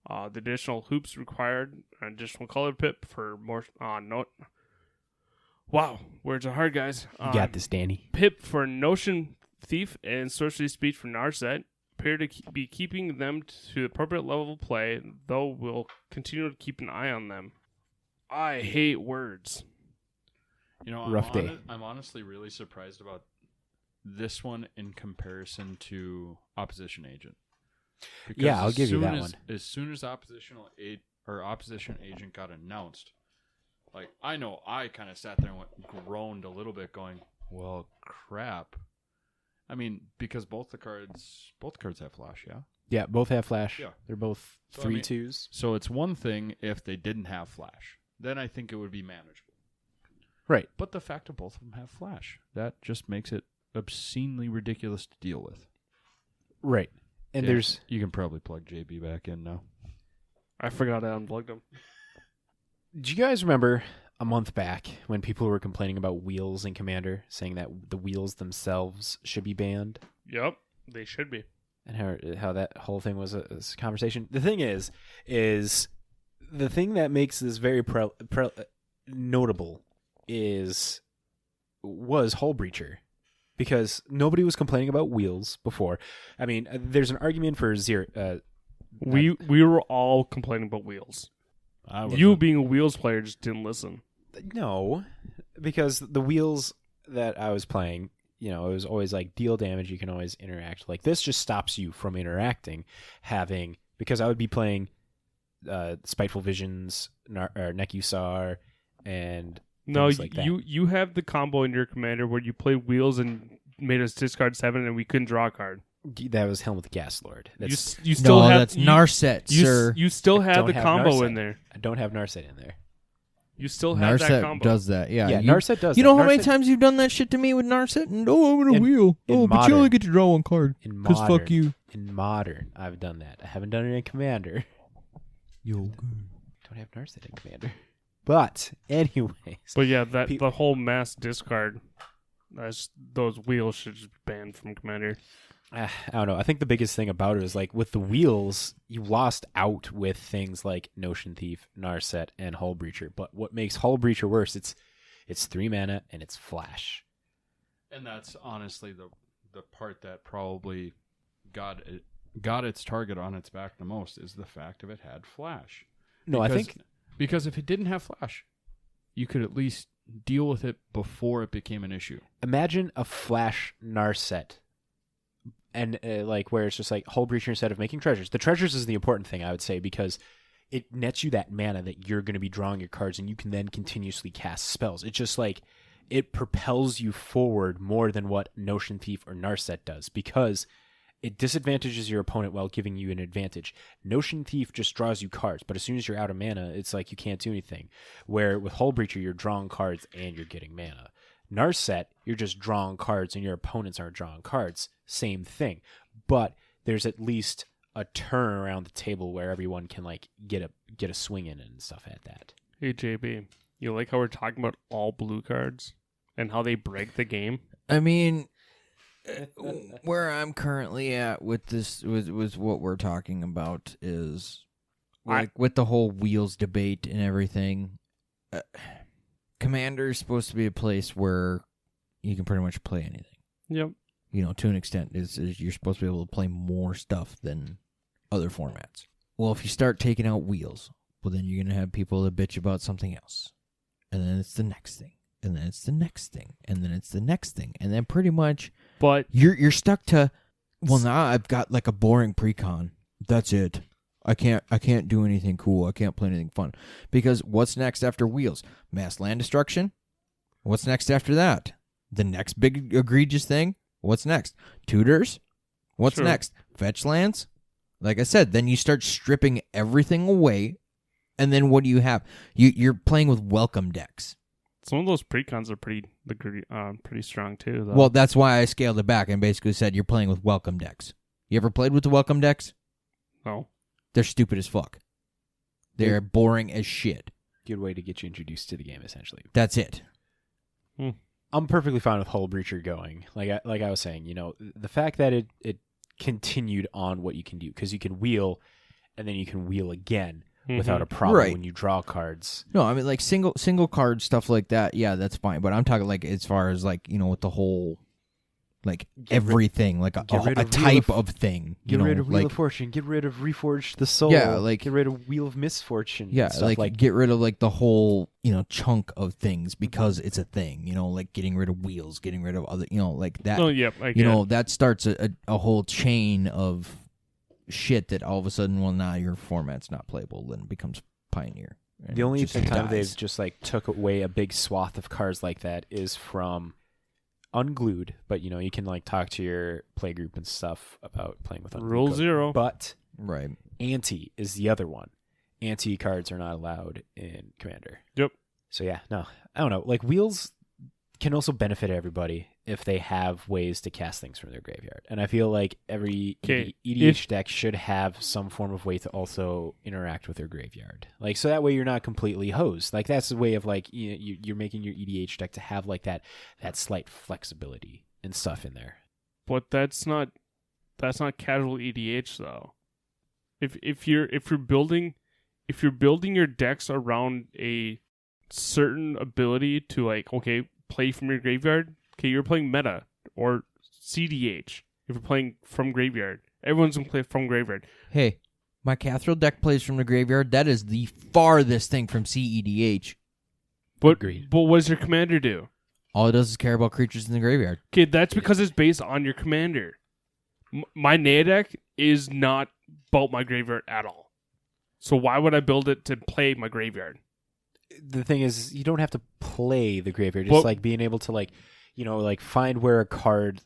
The additional hoops required, an additional color pip for more Wow, words are hard, guys. You got this, Danny. Pip for Notion Thief and Sorcery Speech for Narset appear to be keeping them to the appropriate level of play, though we'll continue to keep an eye on them. I hate words. You know, Rough day. I'm honestly really surprised about this one in comparison to Opposition Agent. Because Yeah, I'll as give you soon that as- one. As soon as Opposition Agent got announced, like, I know I kind of sat there and groaned a little bit, going, Well, crap. I mean, because both the cards have flash, yeah? Yeah, both have flash. Yeah. They're both So, 3/2s. So it's one thing if they didn't have flash. Then I think it would be manageable. Right. But the fact that both of them have flash, that just makes it obscenely ridiculous to deal with. Right. And Yeah, there's... You can probably plug JB back in now. I forgot I unplugged them. Do you guys remember a month back when people were complaining about wheels in Commander, saying that the wheels themselves should be banned? Yep, they should be. And how that whole thing was a conversation. The thing is the thing that makes this very notable was Hull Breacher, because nobody was complaining about wheels before. I mean, there's an argument for zero. We were all complaining about wheels. You being a wheels player just didn't listen. No, because the wheels that I was playing, it was always like deal damage. You can always interact. Like this just stops you from interacting. Because I would be playing Spiteful Visions, Nekusar, and no, things like that. you have the combo in your commander where you play wheels and made us discard 7 and we couldn't draw a card. That was Helm with the Gas Lord. You still have that's Narset, sir. You still have don't the have combo Narset. in there. I don't have Narset in there. You still have that Narset combo. does that, yeah. Yeah, you, Narset does You that. know how many Narset- times you've done that shit to me with Narset? And I'm in a wheel. in But you only get to draw one card. In Because Modern, fuck you. In Modern, I've done that. I haven't done it in Commander. Yo. Don't have Narset in Commander. But anyways, But yeah, the whole mass discard, those wheels should just be banned from commander. I don't know. I think the biggest thing about it is like with the wheels, you lost out with things like Notion Thief, Narset, and Hull Breacher. But what makes Hull Breacher worse? It's 3 mana and it's flash. And that's honestly the part that probably got its target on its back the most is the fact of it had flash. No, I think because if it didn't have flash, you could at least deal with it before it became an issue. imagine a flash Narset. And like where it's just like Hull Breacher instead of making treasures. The treasures is the important thing, I would say, because it nets you that mana that you're going to be drawing your cards, and you can then continuously cast spells. It's just like it propels you forward more than what Notion Thief or Narset does, because it disadvantages your opponent while giving you an advantage. Notion Thief just draws you cards, but as soon as you're out of mana, it's like you can't do anything. Where with Hull Breacher, you're drawing cards and you're getting mana. Narset, you're just drawing cards and your opponents aren't drawing cards. Same thing. But there's at least a turn around the table where everyone can like get a swing in and stuff at that. Hey JB, you like how we're talking about all blue cards and how they break the game? I mean, where I'm currently at with this, with what we're talking about is like with the whole wheels debate and everything. Commander is supposed to be a place where you can pretty much play anything. Yep. To an extent, is you're supposed to be able to play more stuff than other formats. Well, if you start taking out wheels, well, then you're going to have people that bitch about something else. And then it's the next thing. And then it's the next thing. And then it's the next thing. And then pretty much But you're stuck to, well, now I've got like a boring precon. That's it. I can't do anything cool. I can't play anything fun. Because what's next after wheels? Mass land destruction? What's next after that? The next big egregious thing? What's next? Tutors? What's Sure. next? Fetch lands? Like I said, then you start stripping everything away, and then what do you have? You're playing with welcome decks. some of those precons are pretty strong too, though. Well, that's why I scaled it back and basically said you're playing with welcome decks. You ever played with the welcome decks? No. They're stupid as fuck. They're boring as shit. Good way to get you introduced to the game, essentially. That's it. I'm perfectly fine with Hull Breacher going. Like I was saying, the fact that it continued on what you can do, because you can wheel, and then you can wheel again without a problem Right. when you draw cards. No, I mean like single card stuff like that. Yeah, that's fine. But I'm talking like as far as like with the whole like everything, like a type of thing. Get rid of Wheel like of Fortune. Get rid of Reforged the Soul. Yeah, like- get rid of Wheel of Misfortune. yeah, stuff like get rid of like the whole chunk of things because it's a thing. Like getting rid of wheels, getting rid of other like that. Oh, yep. I get That starts a whole chain of shit that all of a sudden, well, now your format's not playable, then it becomes Pioneer. And the only it just time dies. they've just like took away a big swath of cards like that is from unglued, but you can like talk to your playgroup and stuff about playing with unglued Rule cards. 0. But Right. anti is the other one. Anti cards are not allowed in Commander. Yep. So yeah, no, I don't know. Like wheels can also benefit everybody if they have ways to cast things from their graveyard. And I feel like every EDH deck should have some form of way to also interact with their graveyard. Like, so that way you're not completely hosed. Like, that's the way of, like, you're making your EDH deck to have, like, that slight flexibility and stuff in there. But that's not casual EDH though. If you're building your decks around a certain ability to, like, okay, play from your graveyard. Okay, you're playing meta or CDH. If you're playing from graveyard, everyone's gonna play from graveyard. Hey, my Cathril deck plays from the graveyard. That is the farthest thing from CEDH. But Agreed. But what does your commander do? All it does is care about creatures in the graveyard. Okay, that's because it's based on your commander. My Nea deck is not about my graveyard at all. So why would I build it to play my graveyard? The thing is, you don't have to play the graveyard. Just like being able to, like, like find where a card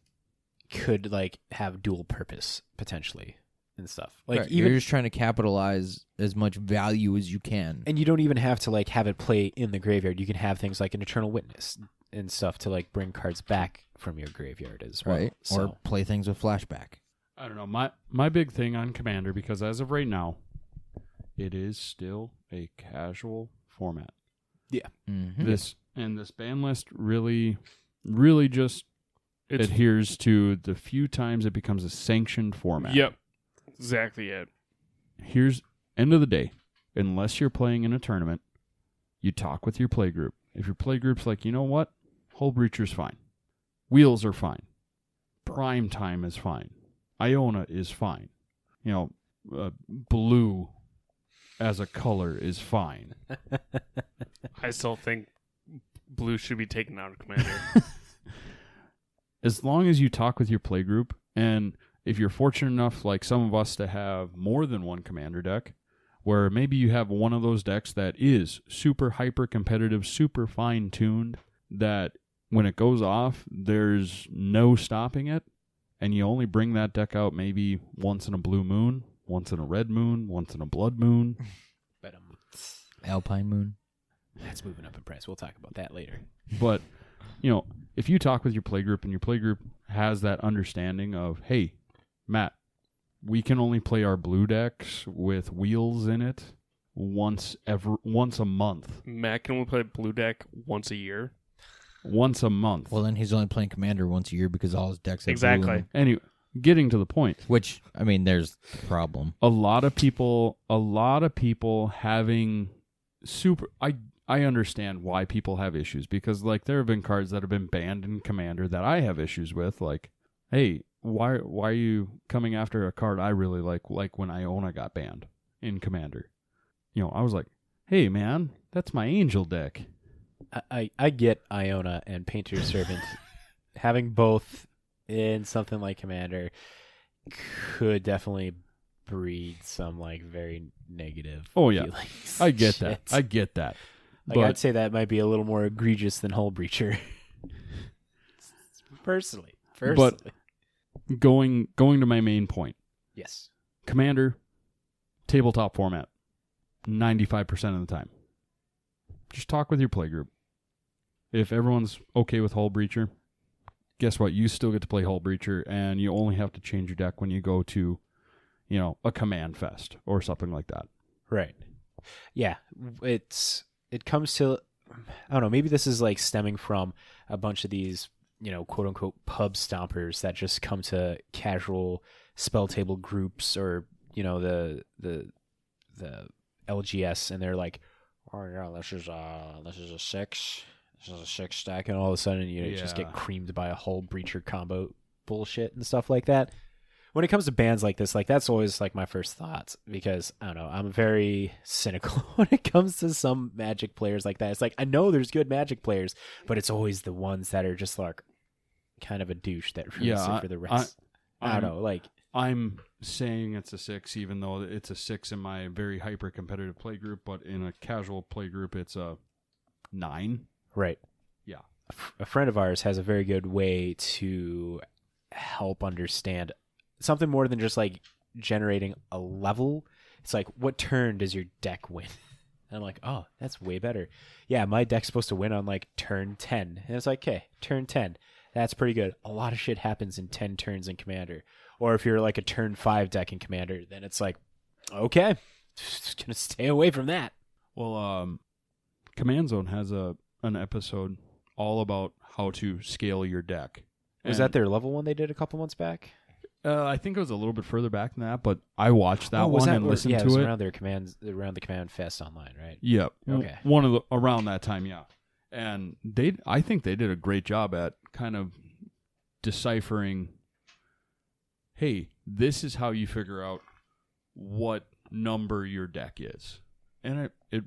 could, like, have dual purpose potentially and stuff. Like, Right. even You're just trying to capitalize as much value as you can. and you don't even have to, like, have it play in the graveyard. You can have things like an Eternal Witness and stuff to, like, bring cards back from your graveyard as well. Right. So, Or play things with flashback. I don't know. My big thing on Commander, because as of right now, it is still a casual format. Mm-hmm. This ban list really just adheres to the few times it becomes a sanctioned format. Yep, exactly it. Here's end of the day. Unless you're playing in a tournament, you talk with your playgroup. If your playgroup's like, you know what, Hull Breacher's fine, Wheels are fine, Prime Time is fine, Iona is fine, blue as a color is fine. I still think blue should be taken out of commander. As long as you talk with your playgroup, and if you're fortunate enough, like some of us, to have more than one commander deck, where maybe you have one of those decks that is super hyper competitive, super fine tuned, that when it goes off, there's no stopping it, and you only bring that deck out maybe once in a blue moon, once in a red moon, once in a blood moon. but Alpine Moon. that's moving up in price. We'll talk about that later. But, if you talk with your playgroup and your playgroup has that understanding of, hey, Matt, we can only play our blue decks with Wheels in it once a month. Matt can only play blue deck once a year. Once a month. Well, then he's only playing Commander once a year because all his decks have blue in Exactly. them. Anyway, getting to the point. Which, I mean, there's the problem. A lot of people having super... I understand why people have issues, because, like, there have been cards that have been banned in Commander that I have issues with, like, hey, why are you coming after a card I really like when Iona got banned in Commander? I was like, hey, man, that's my Angel deck. I get Iona and Painter's Servant. Having both in something like Commander could definitely breed some, like, very negative feelings. I get Shit. that. I get that. Like, But I'd say that might be a little more egregious than Hull Breacher. Personally. But going to my main point. Yes. Commander, tabletop format, 95% of the time. Just talk with your playgroup. If everyone's okay with Hull Breacher, guess what? You still get to play Hull Breacher, and you only have to change your deck when you go to, a command fest or something like that. Right. Yeah. It comes to, I don't know, maybe this is, like, stemming from a bunch of these, quote unquote pub stompers that just come to casual spell table groups or, the LGS, and they're like, oh yeah, this is a 6. This is a 6 stack, and all of a sudden you just get creamed by a Hull Breacher combo bullshit and stuff like that. When it comes to bands like this, like, that's always, like, my first thoughts, because I don't know, I'm very cynical when it comes to some Magic players like that. It's like, I know there's good Magic players, but it's always the ones that are just, like, kind of a douche that ruins it for the rest. I don't know, like, I'm saying it's a 6, even though it's a 6 in my very hyper competitive play group, but in a casual play group, it's a 9. right. Yeah. a friend of ours has a very good way to help understand something more than just like generating a level. It's like, what turn does your deck win? And I'm like, oh, that's way better. Yeah, my deck's supposed to win on like turn 10. And it's like, okay, turn 10. That's pretty good. A lot of shit happens in 10 turns in Commander. Or if you're like a turn 5 deck in Commander, then it's like, okay, just going to stay away from that. Well, Command Zone has an episode all about how to scale your deck. Was that their level one they did a couple months back? I think it was a little bit further back than that, but I watched that was one that and listened it to was it. around around the Command Fest online, right? Yep. Okay. One of around that time, yeah. And I think they did a great job at kind of deciphering, hey, this is how you figure out what number your deck is. And it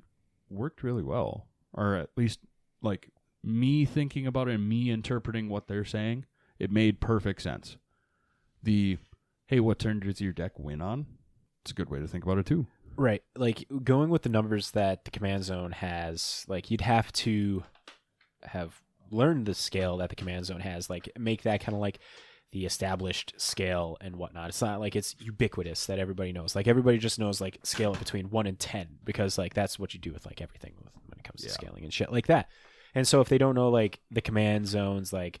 worked really well. Or at least, like, me thinking about it and me interpreting what they're saying, it made perfect sense. Hey, what turn does your deck win on? It's a good way to think about it, too. Right. Like, going with the numbers that the Command Zone has, like, you'd have to have learned the scale that the Command Zone has, like, make that kind of like the established scale and whatnot. It's not like it's ubiquitous that everybody knows. Like, everybody just knows, like, scale it between 1 and 10 because, like, that's what you do with, like, everything when it comes to scaling and shit like that. And so if they don't know, like, the Command Zone's, like,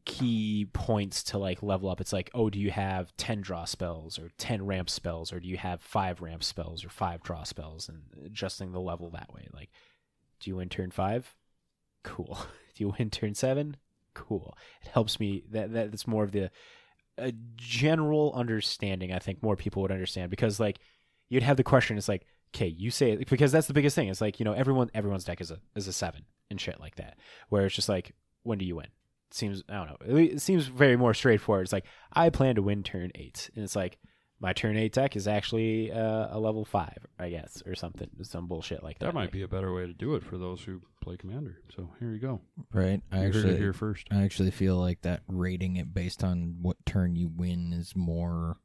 key points to like level up, it's like, oh, do you have 10 draw spells or 10 ramp spells, or do you have 5 ramp spells or 5 draw spells, and adjusting the level that way. Like, do you win turn 5? Cool. Do you win turn 7? Cool. It helps me. That's more of the a general understanding. I think more people would understand, because like you'd have the question. It's like, okay, you say it, because that's the biggest thing. It's like, you know, everyone's deck is a 7 and shit like that, where it's just like, when do you win? Seems, I don't know, it seems very more straightforward. It's like, I plan to win turn 8, and it's like, my turn 8 deck is actually a level 5, I guess, or something, some bullshit like that. That might be a better way to do it for those who play Commander. So here you go. Right. I heard it here first. I actually feel like that rating it based on what turn you win is more...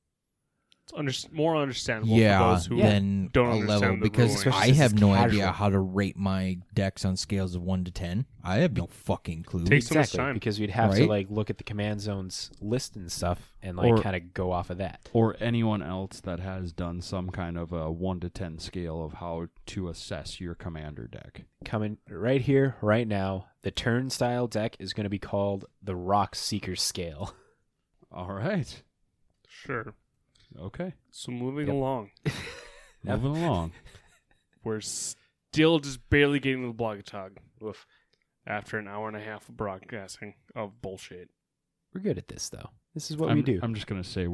It's more understandable yeah, for those who than don't a understand level, the because ruling. I have no casual. idea how to rate my decks on scales of 1 to 10. I have no fucking clue. Takes so much Exactly, time. because you'd have to Right? like look at the Command Zone's list and stuff, and like kind of go off of that. Or anyone else that has done some kind of a 1 to 10 scale of how to assess your Commander deck. Coming right here, right now, the turnstile deck is going to be called the Rock Seeker Scale. All right. Sure. Okay. So moving Yep. along, Moving along. we're still just barely getting to the blog talk Woof. after an hour and a half of broadcasting of bullshit. We're good at this, though. This is what we do. I'm just going to say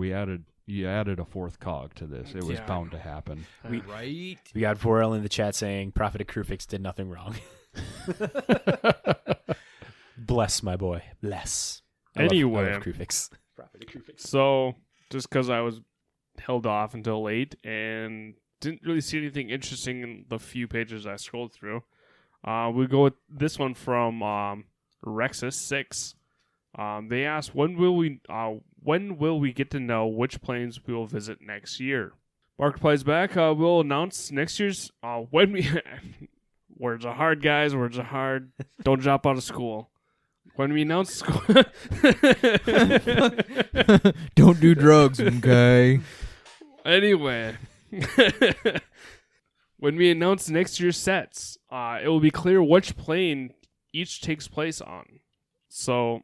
you added a fourth cog to this. It was Yeah. bound to happen. Right? We got 4L in the chat saying Prophet of Krufix did nothing wrong. Bless, my boy. Bless. I love Anyway. Krufix. Prophet of Krufix. So just because I was held off until late and didn't really see anything interesting in the few pages I scrolled through, we go with this one from Rexus6. They asked, when will we get to know which planes we will visit next year? Mark replies back, we'll announce next year's when we words are hard, guys, words are hard. Don't drop out of school. When we announce school Don't do drugs, okay? Anyway, when we announce next year's sets, it will be clear which plane each takes place on. So,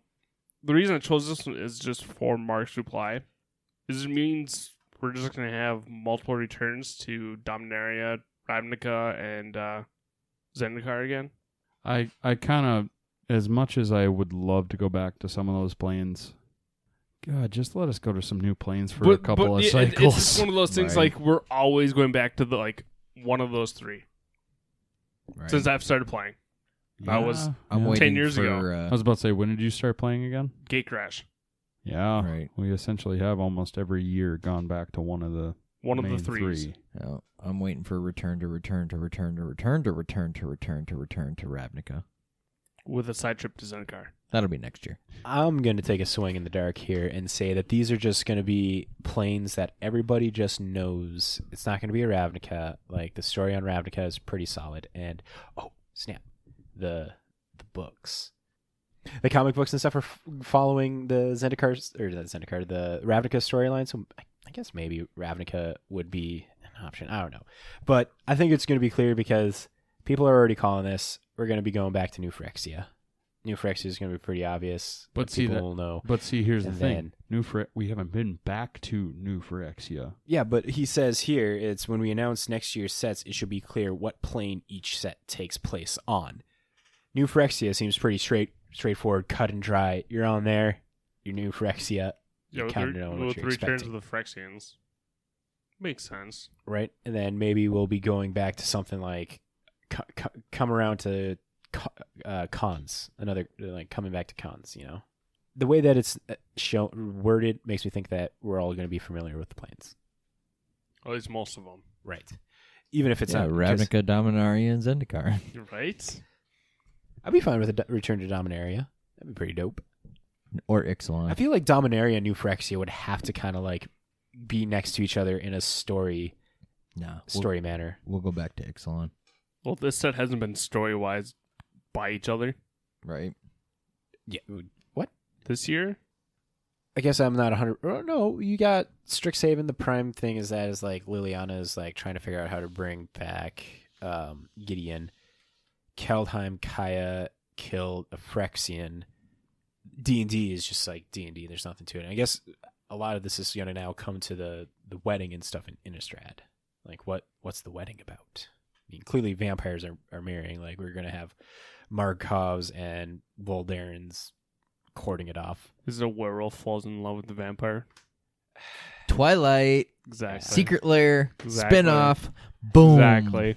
the reason I chose this one is just for Mark's reply. It means we're just going to have multiple returns to Dominaria, Ravnica, and Zendikar again. I kind of, as much as I would love to go back to some of those planes, God, just let us go to some new planes for a couple of cycles. It's just one of those things, Right. like, we're always going back to one of those three Right. since I've started playing. That was I'm yeah. waiting 10 years for, ago. I was about to say, when did you start playing again? Gate Crash. Yeah, Right. we essentially have almost every year gone back to one of the One of main the threes. three. I'm waiting for return to Ravnica. With a side trip to Zendikar. That'll be next year. I'm going to take a swing in the dark here and say that these are just going to be planes that everybody just knows. It's not going to be a Ravnica. Like, the story on Ravnica is pretty solid. And, oh, snap. The books. The comic books and stuff are following the Zendikar, or not Zendikar, the Ravnica storyline. So I guess maybe Ravnica would be an option. I don't know. But I think it's going to be clear because people are already calling this. We're going to be going back to New Phyrexia. New Phyrexia is going to be pretty obvious. But see people that, will know. But see, here's the And thing: we haven't been back to New Phyrexia. Yeah, but he says here it's when we announce next year's sets, it should be clear what plane each set takes place on. New Phyrexia seems pretty straightforward, cut and dry. You're on there. Your New Phyrexia. You kind of know what with you're Returns expecting, of the Phyrexians. Makes sense. right? And then maybe we'll be going back to something like come around to cons. Another like coming back to cons. You know, the way that it's worded makes me think that we're all going to be familiar with the planes, At least most of them. right? Even if it's yeah, not because- Ravnica, Dominaria, and Zendikar. Right? I'd be fine with a return to Dominaria. That'd be pretty dope. Or Ixalan. I feel like Dominaria and New Phyrexia would have to kind of like be next to each other in a story manner. We'll go back to Ixalan. Well, this set hasn't been story-wise by each other Right. Yeah. What? this year. I guess I'm not 100. Oh, no, you got Strixhaven. The prime thing is like Liliana is like trying to figure out how to bring back Gideon. Keldheim, Kaya killed a Phyrexian. D&D is just like D&D. There's nothing to it. And I guess a lot of this is going to now come to the wedding and stuff in Innistrad. Like, what's the wedding about? I mean, clearly vampires are marrying. Like, we're going to have Markovs and Voldarens courting it off. This is a werewolf falls in love with the vampire. Twilight, Exactly. Secret Lair, Exactly. spin-off, boom. Exactly.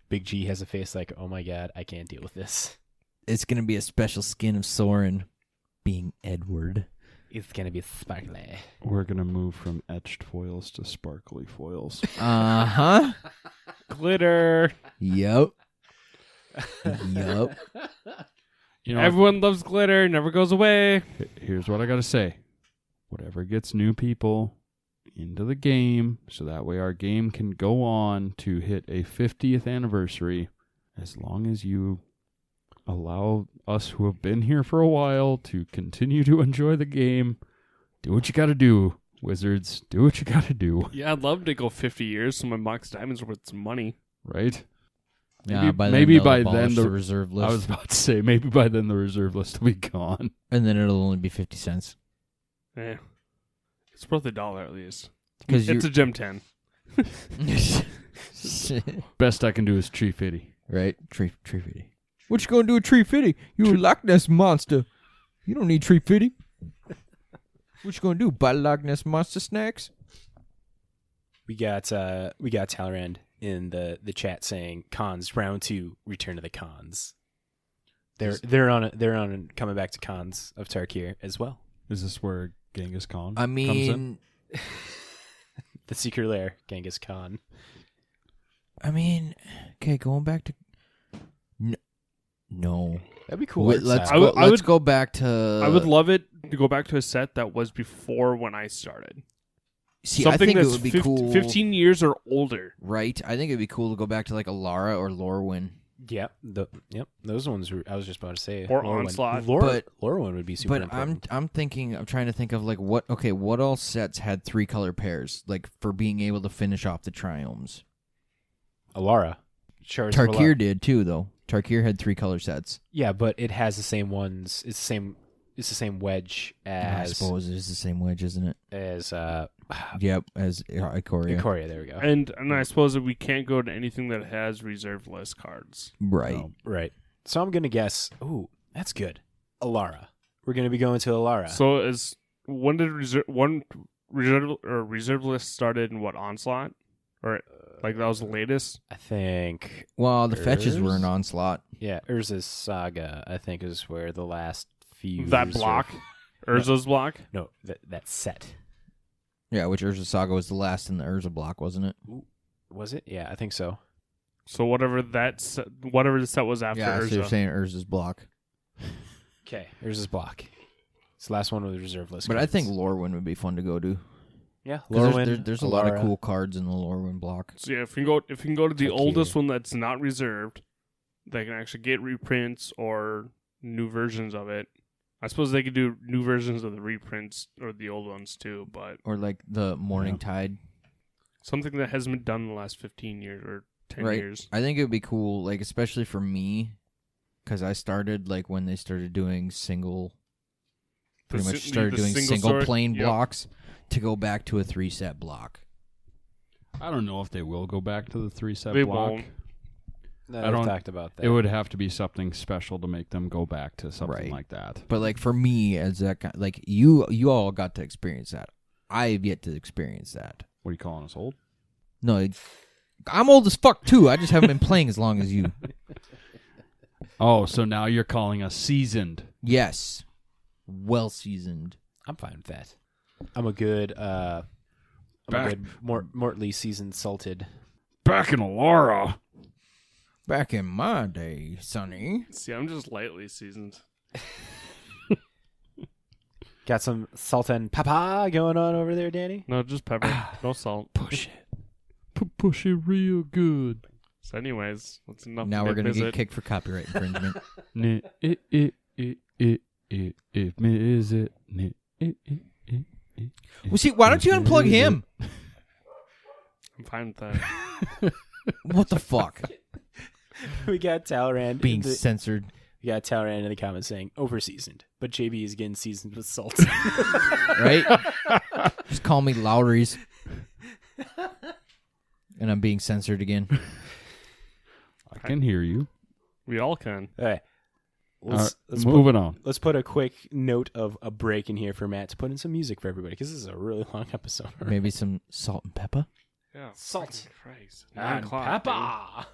Big G has a face like, oh my god, I can't deal with this. It's going to be a special skin of Soren being Edward. It's going to be sparkly. We're gonna move from etched foils to sparkly foils. Uh-huh. Glitter. Yep. Yep. You know, Everyone loves glitter. Never goes away. here's what I gotta say: whatever gets new people into the game, so that way our game can go on to hit a 50th anniversary, as long as you allow us who have been here for a while to continue to enjoy the game. Do what you gotta do, Wizards. Do what you gotta do, Yeah, I'd love to go 50 years so my Mox Diamonds are worth some money. right? Yeah, maybe they'll by then abolish the reserve list. I was about to say, maybe by then the reserve list will be gone. And then it'll only be 50 cents. Eh. It's worth $1 at least. 'Cause It's a Gem 10. Best I can do is tree fitty. Right? Tree fitty. What you gonna do with tree fitty? You a Loch Ness monster. You don't need tree fitty. What you gonna do? Buy Loch Ness monster snacks? We got Talrand in the chat saying cons round 2, return to the cons. They're on coming back to cons of Tarkir as well. Is this where Genghis Khan I comes in? mean, The Secret Lair, Genghis Khan. okay, going back to no. That'd be cool. Wait, art let's style. go. I Let's would- go back to. I would love it to go back to a set that was before when I started. see. Something I think that's it would be cool. 15 years or older. Right. I think it'd be cool to go back to like a Lara or Lorwyn. Yep. Those ones were, I was just about to say. Or Lorwyn. Onslaught. Lorwyn would be super But important. I'm trying to think of like what all sets had 3 color pairs like for being able to finish off the triomes. Alara. Charizard Tarkir Alara. did too though. Tarkir had 3 color sets. Yeah, but it has the same ones. It's the same wedge I as suppose it is the same wedge, isn't it? as Yep, as Ikoria. Ikoria. There we go. And I suppose that we can't go to anything that has reserved list cards. Right. No. Right. So I'm gonna guess. Ooh, that's good. Alara. We're gonna be going to Alara. So when did reserve list started in what, Onslaught? Or like that was the latest? I think. Well, the fetches were an Urz? onslaught. Yeah, Urza's Saga. I think is where the last few. That block? Urza's block? No, that set. Yeah, which Urza Saga was the last in the Urza block, wasn't it? Was it? Yeah, I think so. So whatever the set was after Yeah, so you're Urza. saying Urza's block. Okay, Urza's block. It's the last one with the reserve list. But I cards. think Lorwyn would be fun to go to. Yeah, 'Cause Lorwyn. there's a lot of Alara. cool cards in the Lorwyn block. So yeah, if we can go to the Tarkir. oldest one that's not reserved, they can actually get reprints or new versions of it. I suppose they could do new versions of the reprints or the old ones too, but Or like the Morning Tide. something that hasn't been done in the last 15 years or 10 Right. years. I think it would be cool, like especially for me, because I started like when they started doing pretty much started doing single sword? plane Yep. blocks, to go back to a 3-set block. I don't know if they will go back to the 3-set They block. won't. No, I I've don't- talked about that. It would have to be something special to make them go back to something Right. like that. But like for me, as that guy, like you all got to experience that. I've yet to experience that. What are you calling us, old? No, I'm old as fuck too. I just haven't been playing as long as you. Oh, so now you're calling us seasoned. Yes, well seasoned. I'm fine with that. I'm a good, Mortley seasoned salted. Back in Alara. Back in my day, Sonny. See, I'm just lightly seasoned. Got some salt and pepper going on over there, Danny? No, just pepper. No salt. Push it. Push it real good. So anyways, that's enough. Now we're gonna visit. get kicked for copyright infringement. Well, see, why don't you unplug him? I'm fine with that. What the fuck? We got Talrand Being censored. We got Talrand in the comments saying over seasoned, but JB is getting seasoned with salt. Right? Just call me Lowry's. And I'm being censored again. I can hear you. We all can. All right. Let's Moving on. Let's put a quick note of a break in here for Matt to put in some music for everybody because this is a really long episode. Maybe some salt and pepper. Yeah. Salt. fucking Christ. And 9 o'clock. dude. pepper.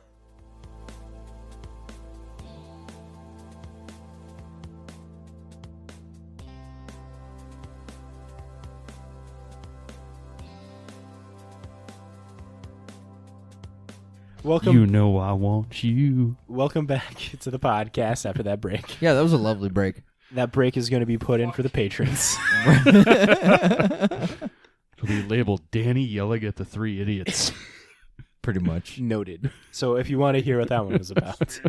Welcome, You know I want you. welcome back to the podcast after that break. Yeah, that was a lovely break. That break is going to be put in for the patrons. It'll be labeled Danny yelling at the 3 idiots. Pretty much. Noted. So if you want to hear what that one was about.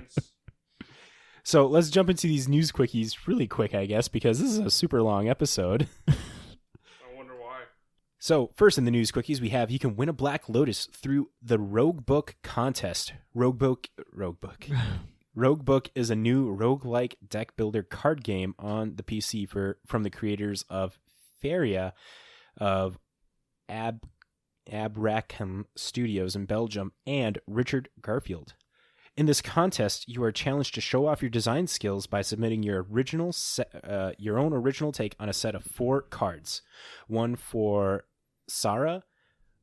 So let's jump into these news quickies really quick, I guess, because this is a super long episode. I wonder why. So first in the news quickies, we have you can win a Black Lotus through the Rogue Book contest. Rogue Book is a new roguelike deck builder card game on the PC from the creators of Feria of Abracam Studios in Belgium and Richard Garfield. In this contest, you are challenged to show off your design skills by submitting your own original take on a set of 4 cards. One for Sarah,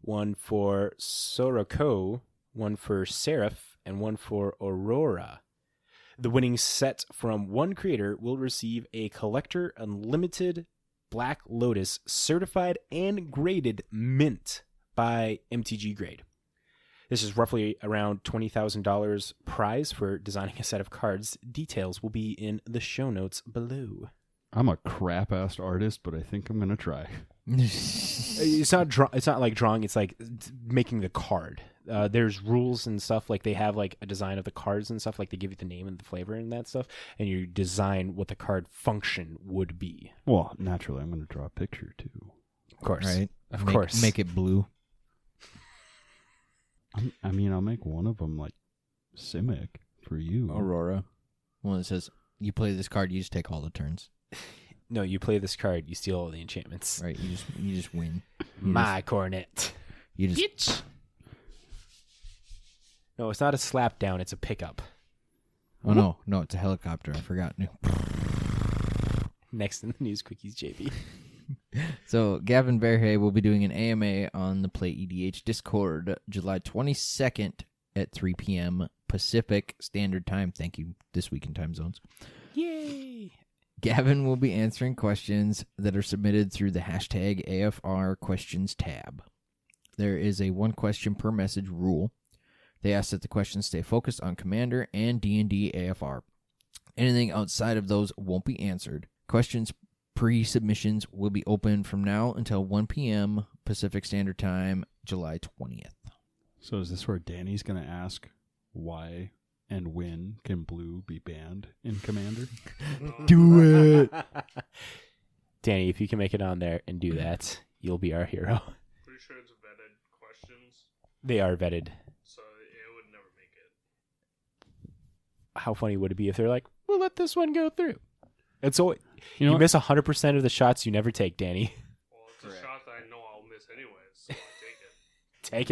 one for Soroko, one for Seraph, and one for Aurora. The winning set from one creator will receive a Collector Unlimited Black Lotus certified and graded mint by MTG Grade. This is roughly around $20,000 prize for designing a set of cards. Details will be in the show notes below. I'm a crap-ass artist, but I think I'm going to try. It's not like drawing. It's like making the card. There's rules and stuff. Like they have like a design of the cards and stuff. Like they give you the name and the flavor and that stuff, and you design what the card function would be. Well, naturally, I'm going to draw a picture, too. Of course, Right? Of course. Make it blue. I mean, I'll make one of them, like, Simic for you. Aurora. One that says, you play this card, you just take all the turns. No, you play this card, you steal all the enchantments. Right? You just win. My cornet. You just No, it's not a slap down. It's a pickup. Oh no, it's a helicopter. I forgot. Next in the news quickies, JB. So Gavin Verhey will be doing an AMA on the Play EDH Discord July 22nd at 3 p.m. Pacific Standard Time. Thank you, This Week in Time Zones. Yay! Gavin will be answering questions that are submitted through the hashtag AFR Questions tab. There is a 1 question per message rule. They ask that the questions stay focused on Commander and D&D AFR. Anything outside of those won't be answered. Questions pre-submissions will be open from now until 1 p.m. Pacific Standard Time, July 20th. So is this where Danny's going to ask why and when win, can blue be banned in Commander? Do it. Danny, if you can make it on there and do that, you'll be our hero. Pretty sure it's vetted questions, They are vetted. so it would never make it. How funny would it be if they're like, we'll let this one go through? And so You know, you miss 100% of the shots you never take, Danny. Well, it's a shot that I know I'll miss anyways, so I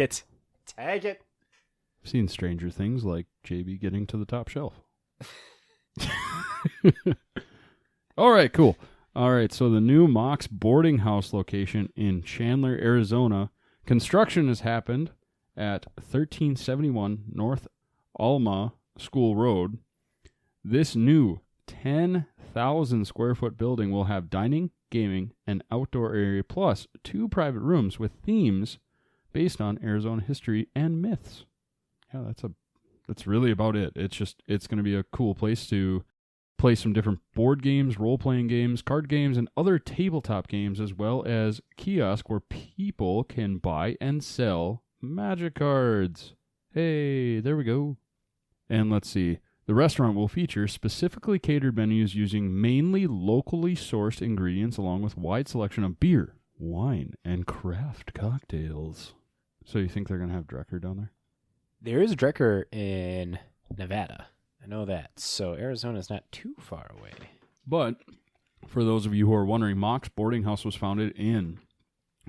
take it. Take it. Take it. I've seen stranger things like JB getting to the top shelf. All right, cool. All right, so the new Mox boarding house location in Chandler, Arizona, construction has happened at 1371 North Alma School Road. This new 10,000 square foot building will have dining, gaming, and outdoor area, plus 2 private rooms with themes based on Arizona history and myths. Yeah, that's really about it. It's going to be a cool place to play some different board games, role-playing games, card games, and other tabletop games, as well as kiosk where people can buy and sell Magic cards. Hey, there we go. And let's see. The restaurant will feature specifically catered menus using mainly locally sourced ingredients along with wide selection of beer, wine, and craft cocktails. So you think they're going to have Drecker down there? There is a Drecker in Nevada. I know that. So Arizona's not too far away. But for those of you who are wondering, Mox Boarding House was founded in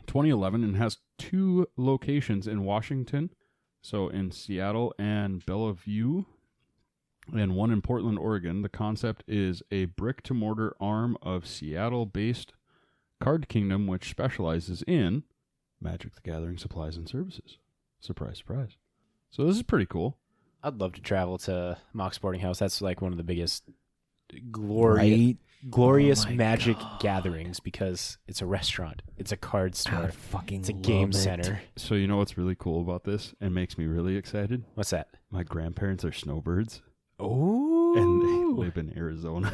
2011 and has 2 locations in Washington, so in Seattle and Bellevue, and 1 in Portland, Oregon. The concept is a brick-to-mortar arm of Seattle-based Card Kingdom, which specializes in Magic the Gathering supplies and services. Surprise, surprise. So this is pretty cool. I'd love to travel to Mox Boarding House. That's like one of the biggest glorious Oh my Magic God. gatherings because it's a restaurant, it's a card store, I fucking it's a game love it. center. So you know what's really cool about this and makes me really excited? What's that? My grandparents are snowbirds, Oh, and they live in Arizona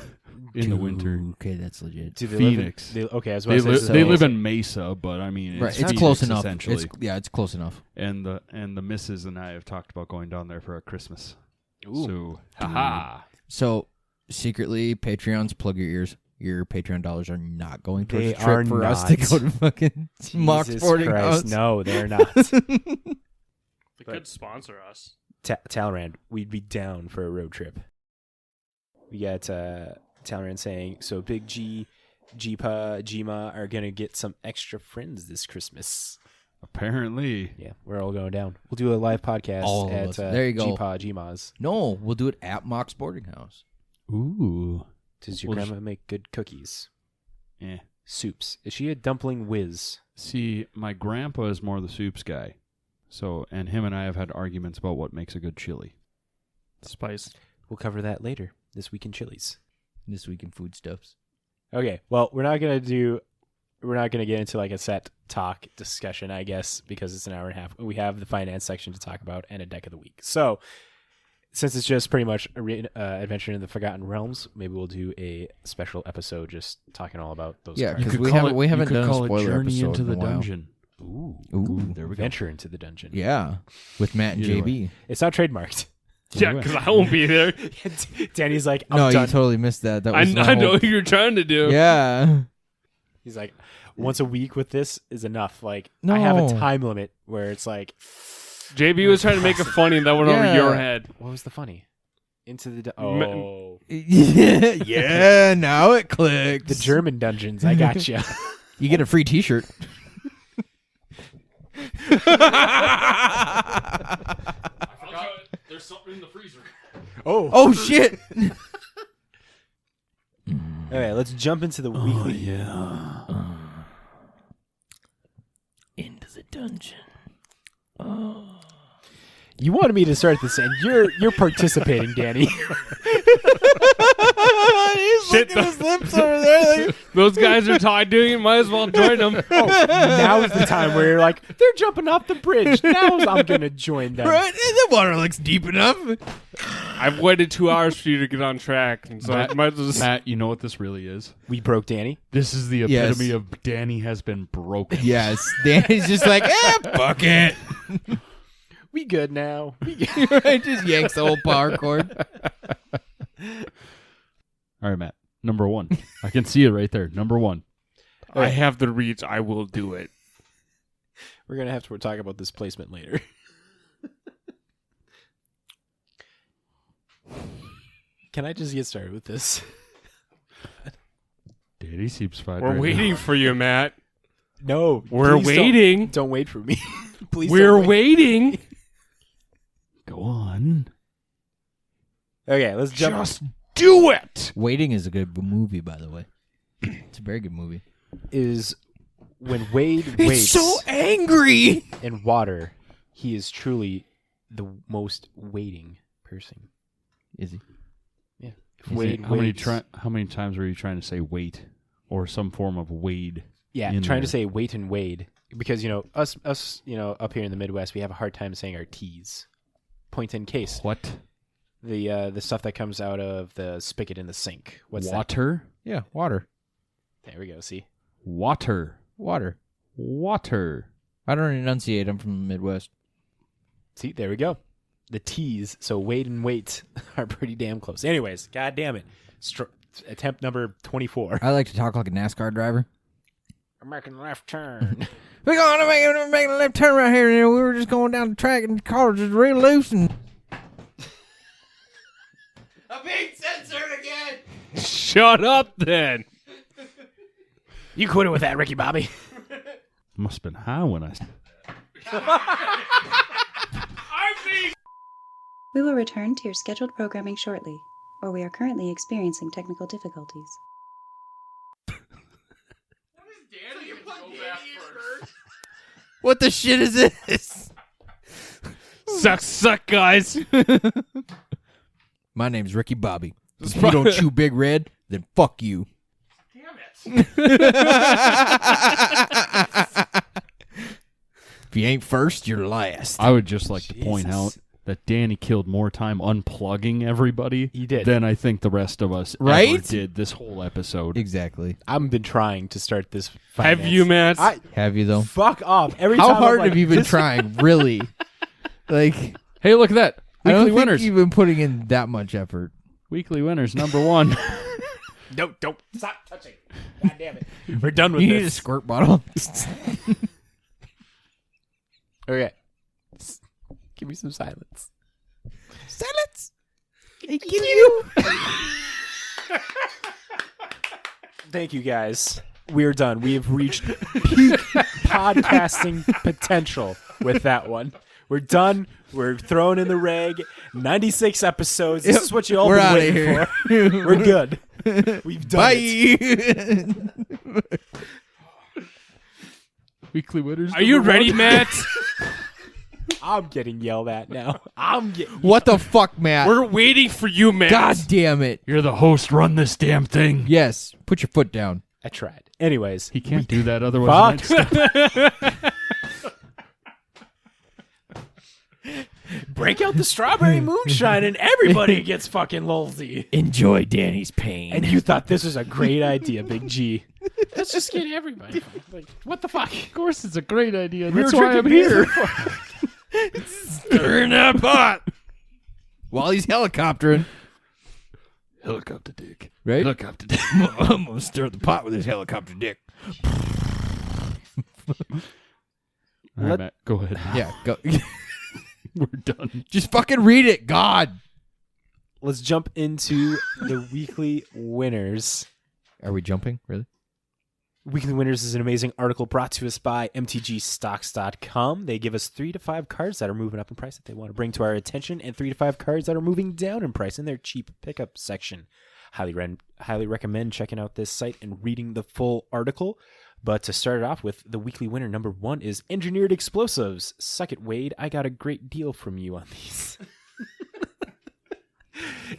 in the winter. Okay, that's legit. Do they Phoenix. Live in, okay, I was They, about to say, they so- live in Mesa, but I mean, Right, it's, it's Phoenix, close enough. essentially. It's close enough. And the missus and I have talked about going down there for our Christmas. Ooh. So, haha. So, secretly, Patreons, plug your ears. Your Patreon dollars are not going towards They the trip are for us to not. go to fucking Mox Jesus Boarding Christ, House. no, they're not. They But- could sponsor us. Talrand, we'd be down for a road trip. We got Talrand saying, so Big G, Jeepa, Jima are going to get some extra friends this Christmas. Apparently. Yeah, we're all going down. We'll do a live podcast All of at us. There you go. Jeepa, Jima's. No, we'll do it at Mox Boarding House. Ooh. Does your Well, grandma make good cookies? Eh. Soups. Is she a dumpling whiz? See, my grandpa is more the soups guy. So, and him and I have had arguments about what makes a good chili. Spice. We'll cover that later this week in Chili's. This week in foodstuffs. Okay, well, we're not gonna get into like a set talk discussion, I guess, because it's an hour and a half. We have the finance section to talk about and a deck of the week. So, since it's just pretty much adventure in the Forgotten Realms, maybe we'll do a special episode just talking all about those. Yeah, cards. because we haven't done a spoiler Journey episode into in the a while. Dungeon. Ooh, There we go. venture into the dungeon. Yeah, with Matt and Either JB. It's not trademarked. Yeah, because I won't be there. Danny's like, I'm No, done. you totally missed that. That I was know what you're trying to do. Yeah. He's like, once a week with this is enough. Like, I have a No. time limit where it's like, JB was trying to make it funny that went over Yeah. your head. what was the funny? Into the Ma- yeah, now it clicks. the German dungeons. I gotcha. You get a free T-shirt. There's something in the freezer. Oh shit! Okay, let's jump into the weekly. Yeah. Into the dungeon. You wanted me to start this, and you're participating, Danny. He's Shit, licking his lips over there. Like, Those guys are doing it. Might as well join them. Now's the time where you're like, they're jumping off the bridge. Now I'm gonna join them. right? The water looks deep enough. I've waited 2 hours for you to get on track, and so I might as well just... Matt, you know what this really is? We broke Danny. This is the Yes. epitome of Danny has been broken. Yes, Danny's just like, fuck it. We good now. We good. Right, just yanks the whole power cord. All right, Matt. Number 1. I can see it right there. Number 1. I have the reach. I will do it. We're going to have to talk about this placement later. Can I just get started with this? Daddy seems fine. We're waiting for you, Matt. No. We're please waiting. Don't wait for me. Please We're don't wait. waiting. Go on. Okay, let's jump. Just do it. Waiting is a good movie, by the way. It's a very good movie. Is when Wade waits angry. in water, he is truly the most waiting person. Is he? Yeah. If How Wade many waits- how many times were you trying to say wait or some form of wade? Yeah, in trying to there? say wait and wade because us up here in the Midwest, we have a hard time saying our T's. Point in case. What? The stuff that comes out of the spigot in the sink. What's Water? Yeah, water. that? There we go. See. Water. Water. Water. I don't enunciate. I'm from the Midwest. See, there we go. The T's, so wait and wait, are pretty damn close. Anyways, god damn it. Attempt number 24. I like to talk like a NASCAR driver. I'm making a left turn. We're going to make a left turn right here, and we were just going down the track, and the car was just real loose, and... I'm being censored again! Shut up, then. You quit it with that, Ricky Bobby. Must have been high when I. We will return to your scheduled programming shortly, or we are currently experiencing technical difficulties. What the shit is this? Suck, guys. My name's Ricky Bobby. If you don't chew Big Red, then fuck you. Damn it. If you ain't first, you're last. I would just like to point Jesus. out that Danny killed more time unplugging everybody He did. than I think the rest of us ever Right? did this whole episode. Exactly. I've been trying to start this Have finance. you, Matt? Have you, though? Fuck off. Every How time I'm hard like, have you been this- trying, really? Like, Hey, look at that. I don't Weekly think winners. you've been putting in that much effort. Weekly winners, number 1. Don't stop touching. God damn it. We're done with You need a this. squirt bottle. Okay. Give me some silence. Silence. I kill you. Thank you, guys. We're done. We have reached peak podcasting potential with that one. We're done. We're thrown in the rag. 96 episodes. This is what you all We're been outta waiting here. for. We're good. We've done it. Bye. Weekly winners. Are you number ready, 1. Matt? I'm getting yelled at now. I'm getting. What the fuck, Matt? We're waiting for you, Matt. God damn it. You're the host. Run this damn thing. Yes. Put your foot down. I tried. Anyways, He can't do that otherwise. fuck. Break out the strawberry moonshine and everybody gets fucking lolsy. Enjoy Danny's pain. And you thought this was a great idea, Big G. Let's just get everybody. Like, what the fuck? Of course, it's a great idea. We were That's why I'm drinking here. beer. Stir in that pot. While he's helicoptering. Helicopter dick. Right? Helicopter dick. I'm going to stir the pot with his helicopter dick. All right, Matt, go ahead. Yeah, go. We're done. Just fucking read it, God. Let's jump into the weekly winners. Are we jumping? Really? Weekly Winners is an amazing article brought to us by mtgstocks.com. They give us 3 to 5 cards that are moving up in price that they want to bring to our attention, and 3 to 5 cards that are moving down in price in their cheap pickup section. Highly recommend checking out this site and reading the full article. But to start it off with, the weekly winner number 1 is Engineered Explosives. Suck it, Wade. I got a great deal from you on these.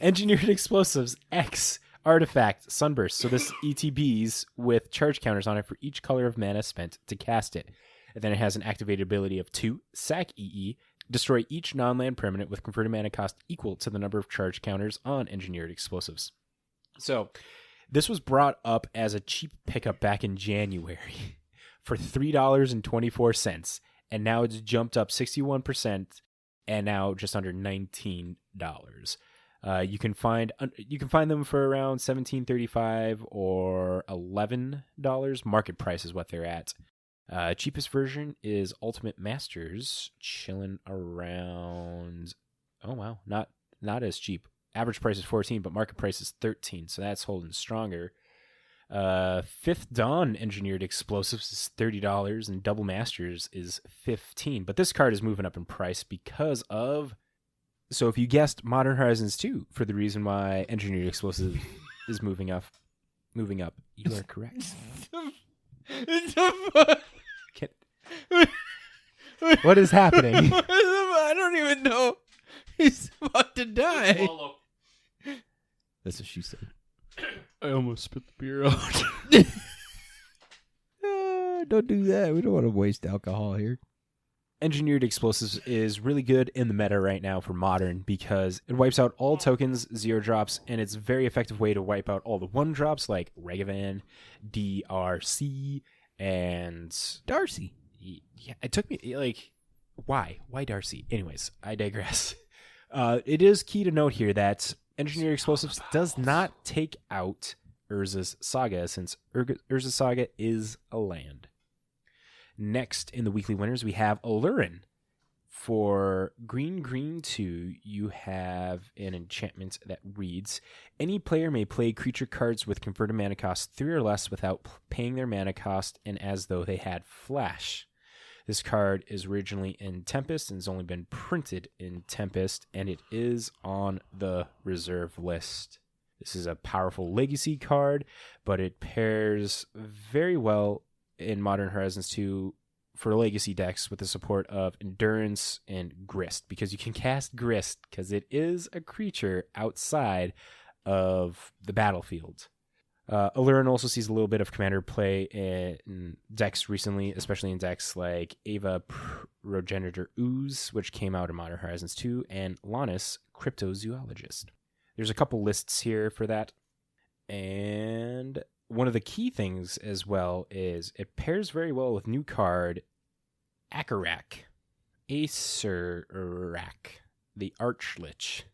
Engineered Explosives X Artifact Sunburst. So this ETBs with charge counters on it for each color of mana spent to cast it. And then it has an activated ability of 2, sack EE, destroy each non-land permanent with converted mana cost equal to the number of charge counters on Engineered Explosives. So this was brought up as a cheap pickup back in January for $3.24, and now it's jumped up 61% and now just under $19. You can find them for around $17.35 or $11. Market price is what they're at. Cheapest version is Ultimate Masters, chilling around. Oh wow, not as cheap. Average price is $14, but market price is $13, so that's holding stronger. Fifth Dawn Engineered Explosives is $30, and Double Masters is $15. But this card is moving up in price because of. So if you guessed Modern Horizons 2 for the reason why Engineered Explosives is moving up, you are correct. What is happening? I don't even know. He's about to die. That's what she said. I almost spit the beer out. Don't do that. We don't want to waste alcohol here. Engineered Explosives is really good in the meta right now for Modern because it wipes out all tokens, 0 drops, and it's a very effective way to wipe out all the 1 drops like Regavan, DRC, and Darcy. Yeah, it took me like, why Darcy? Anyways, I digress. It is key to note here that Engineered Explosives does not take out Urza's Saga, since Urza's Saga is a land. Next in the weekly winners, we have Allurin. For green 2, you have an enchantment that reads, any player may play creature cards with converted mana cost 3 or less without paying their mana cost and as though they had flash. This card is originally in Tempest and has only been printed in Tempest, and it is on the reserve list. This is a powerful legacy card, but it pairs very well in Modern Horizons 2 for legacy decks with the support of Endurance and Grist, because you can cast Grist because it is a creature outside of the battlefield. Allurin also sees a little bit of commander play in decks recently, especially in decks like Ava Progenitor Ooze, which came out in Modern Horizons 2, and Lannis Cryptozoologist. There's a couple lists here for that. And one of the key things as well is it pairs very well with new card Acerak, the Archlich.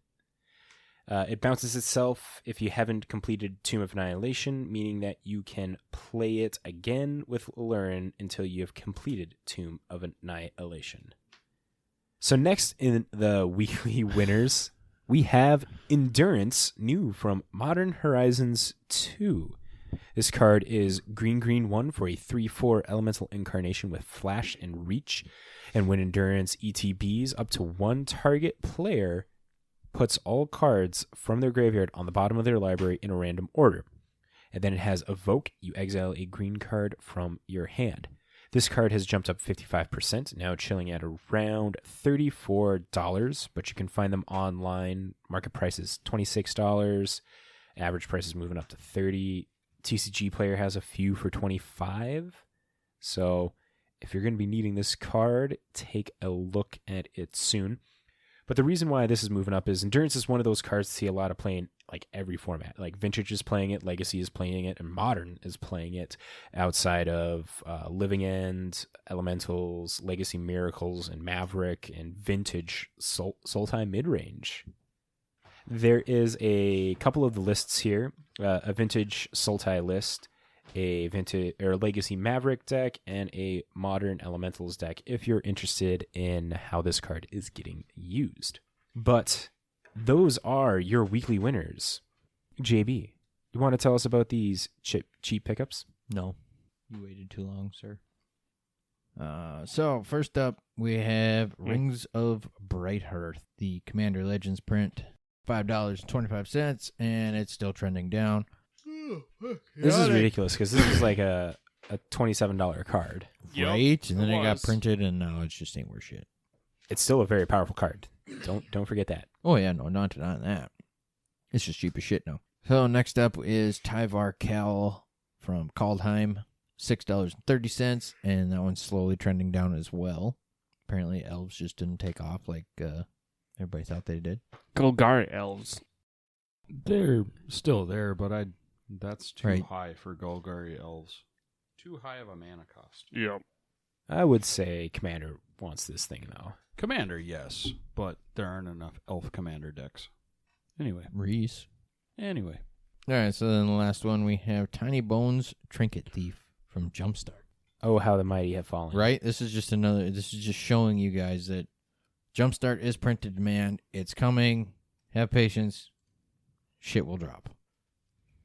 It bounces itself if you haven't completed Tomb of Annihilation, meaning that you can play it again with Allurin until you have completed Tomb of Annihilation. So next in the weekly winners, we have Endurance, new from Modern Horizons 2. This card is green 1 for a 3/4 elemental incarnation with flash and reach. And when Endurance ETBs up to 1 target player puts all cards from their graveyard on the bottom of their library in a random order. And then it has Evoke, you exile a green card from your hand. This card has jumped up 55%, now chilling at around $34, but you can find them online. Market price is $26. Average price is moving up to $30. TCG Player has a few for $25. So if you're going to be needing this card, take a look at it soon. But the reason why this is moving up is Endurance is one of those cards to see a lot of playing like every format. Like Vintage is playing it, Legacy is playing it, and Modern is playing it outside of Living End, Elementals, Legacy Miracles, and Maverick, and Vintage Sultai Midrange. There is a couple of the lists here, a Vintage Sultai list, a Vintage or Legacy Maverick deck, and a Modern Elementals deck if you're interested in how this card is getting used. But those are your weekly winners. JB, you want to tell us about these cheap pickups? No. You waited too long, sir. So, first up, we have Rings of Brighthearth, the Commander Legends print. $5.25, and it's still trending down. This is ridiculous because this is like a $27 card. Right? And then it got printed, and now it just ain't worth shit. It's still a very powerful card. Don't forget that. Oh, yeah, no, not that. It's just cheap as shit now. So, next up is Tyvar Cal from Kaldheim, $6.30, and that one's slowly trending down as well. Apparently, elves just didn't take off like everybody thought they did. Golgari elves. They're still there, but that's too Right. high for Golgari elves. Too high of a mana cost. Yep. I would say Commander wants this thing, though. Commander, yes, but there aren't enough Elf Commander decks. Reese. Anyway. All right, so then the last one we have Tiny Bones Trinket Thief from Jumpstart. Oh, how the mighty have fallen. Right? This is just showing you guys that Jumpstart is printed demand. It's coming. Have patience. Shit will drop.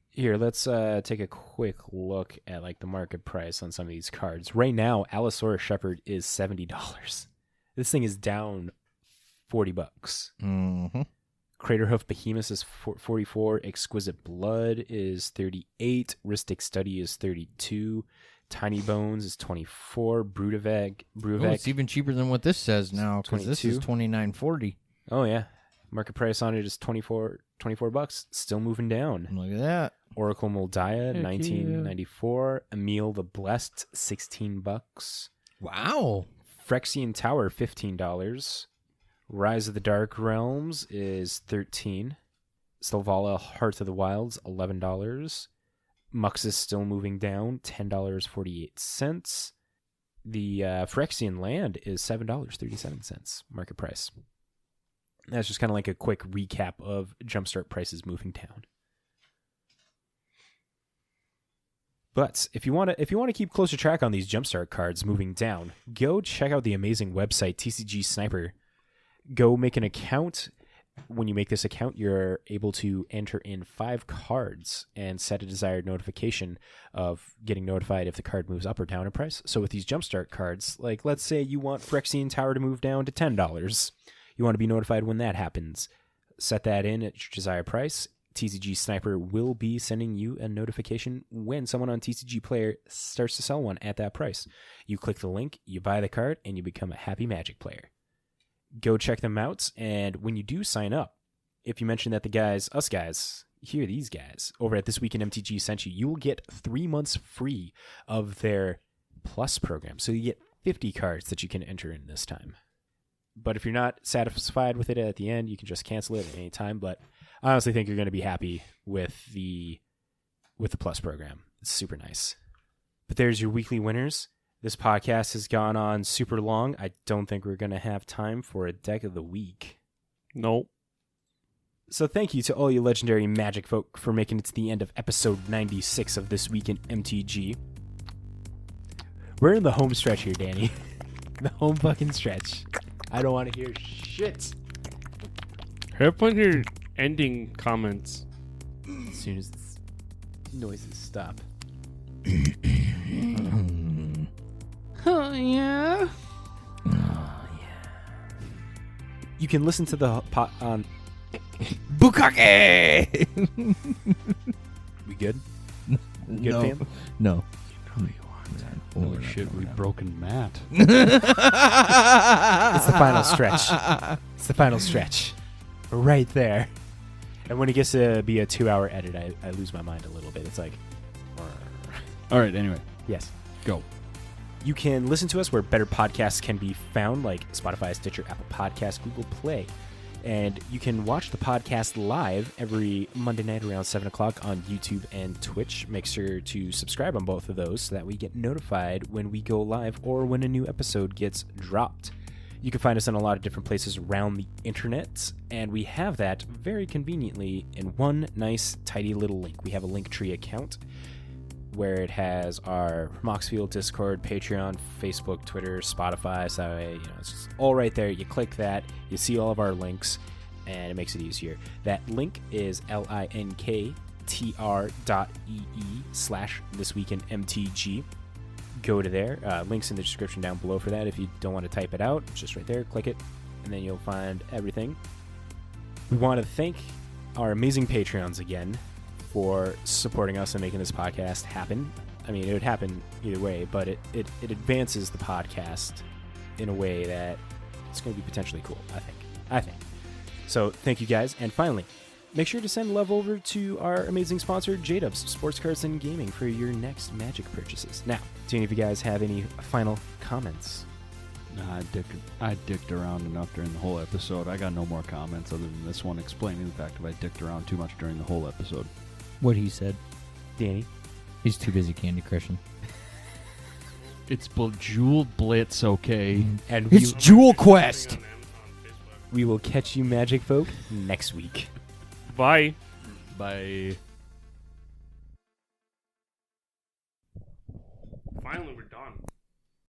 Here, let's take a quick look at like the market price on some of these cards. Right now, Allosaurus Shepherd is $70. This thing is down $40. Mm-hmm. Craterhoof Behemoth is 44. Exquisite Blood is 38. Rhystic Study is 32. Tiny Bones is 24. Bruvek. It's even cheaper than what this says now, because this is $29.40. Oh yeah, market price on it is $24. Still moving down. Look at that. Oracle Moldiah, Heck $19.94. Emil the Blessed, $16. Wow. Phyrexian Tower, $15. Rise of the Dark Realms is $13. Selvala Heart of the Wilds, $11. Mux is still moving down, $10.48. The Phyrexian Land is $7.37 market price. That's just kind of like a quick recap of Jumpstart prices moving down. But if you want to keep closer track on these Jumpstart cards moving down, go check out the amazing website TCG Sniper. Go make an account. When you make this account, you're able to enter in 5 cards and set a desired notification of getting notified if the card moves up or down in price. So with these Jumpstart cards, like let's say you want Phyrexian Tower to move down to $10. You want to be notified when that happens. Set that in at your desired price. TCG Sniper will be sending you a notification when someone on TCG Player starts to sell one at that price. You click the link, you buy the card, and you become a happy Magic player. Go check them out, and when you do sign up, if you mention that the guys, us guys, these guys, over at This Week in MTG sent you, you will get 3 months free of their Plus program. So you get 50 cards that you can enter in this time. But if you're not satisfied with it at the end, you can just cancel it at any time. But I honestly think you're going to be happy with the Plus program. It's super nice. But there's your weekly winners. This podcast has gone on super long. I don't think we're going to have time for a deck of the week. Nope. So thank you to all you legendary Magic folk for making it to the end of episode 96 of This Week in MTG. We're in the home stretch here, Danny. The home fucking stretch. I don't want to hear shit. Hurry up on your ending comments. As soon as this noises stop. Oh, yeah. You can listen to the pot on. Bukake! We good? Good, no. fam? No. Holy shit, we've broken Matt. It's the final stretch. It's the final stretch. Right there. And when it gets to be a 2-hour edit, I lose my mind a little bit. It's like... All right, anyway. Yes. Go. You can listen to us where better podcasts can be found, like Spotify, Stitcher, Apple Podcasts, Google Play. And you can watch the podcast live every Monday night around 7 o'clock on YouTube and Twitch. Make sure to subscribe on both of those so that we get notified when we go live or when a new episode gets dropped. You can find us in a lot of different places around the internet, and we have that very conveniently in one nice, tidy little link. We have a Linktree account where it has our Moxfield, Discord, Patreon, Facebook, Twitter, Spotify. So it's just all right there. You click that, you see all of our links, and it makes it easier. That link is linktr.ee/thisweekinmtg. Go to there. Links in the description down below for that. If you don't want to type it out, it's just right there. Click it, and then you'll find everything. We want to thank our amazing Patreons again for supporting us and making this podcast happen. I mean, it would happen either way, but it advances the podcast in a way that it's going to be potentially cool, I think. So thank you guys. And finally, make sure to send love over to our amazing sponsor, J-Dubs Sports Cards and Gaming, for your next Magic purchases. Now, do any of you guys have any final comments? Nah, I dicked around enough during the whole episode. I got no more comments other than this one explaining the fact that I dicked around too much during the whole episode. What he said. Danny? He's too busy Candy Crushing. It's Jewel Blitz, okay? And It's Jewel Quest. we will catch you, Magic Folk, next week. Bye. Bye. Finally, we're done.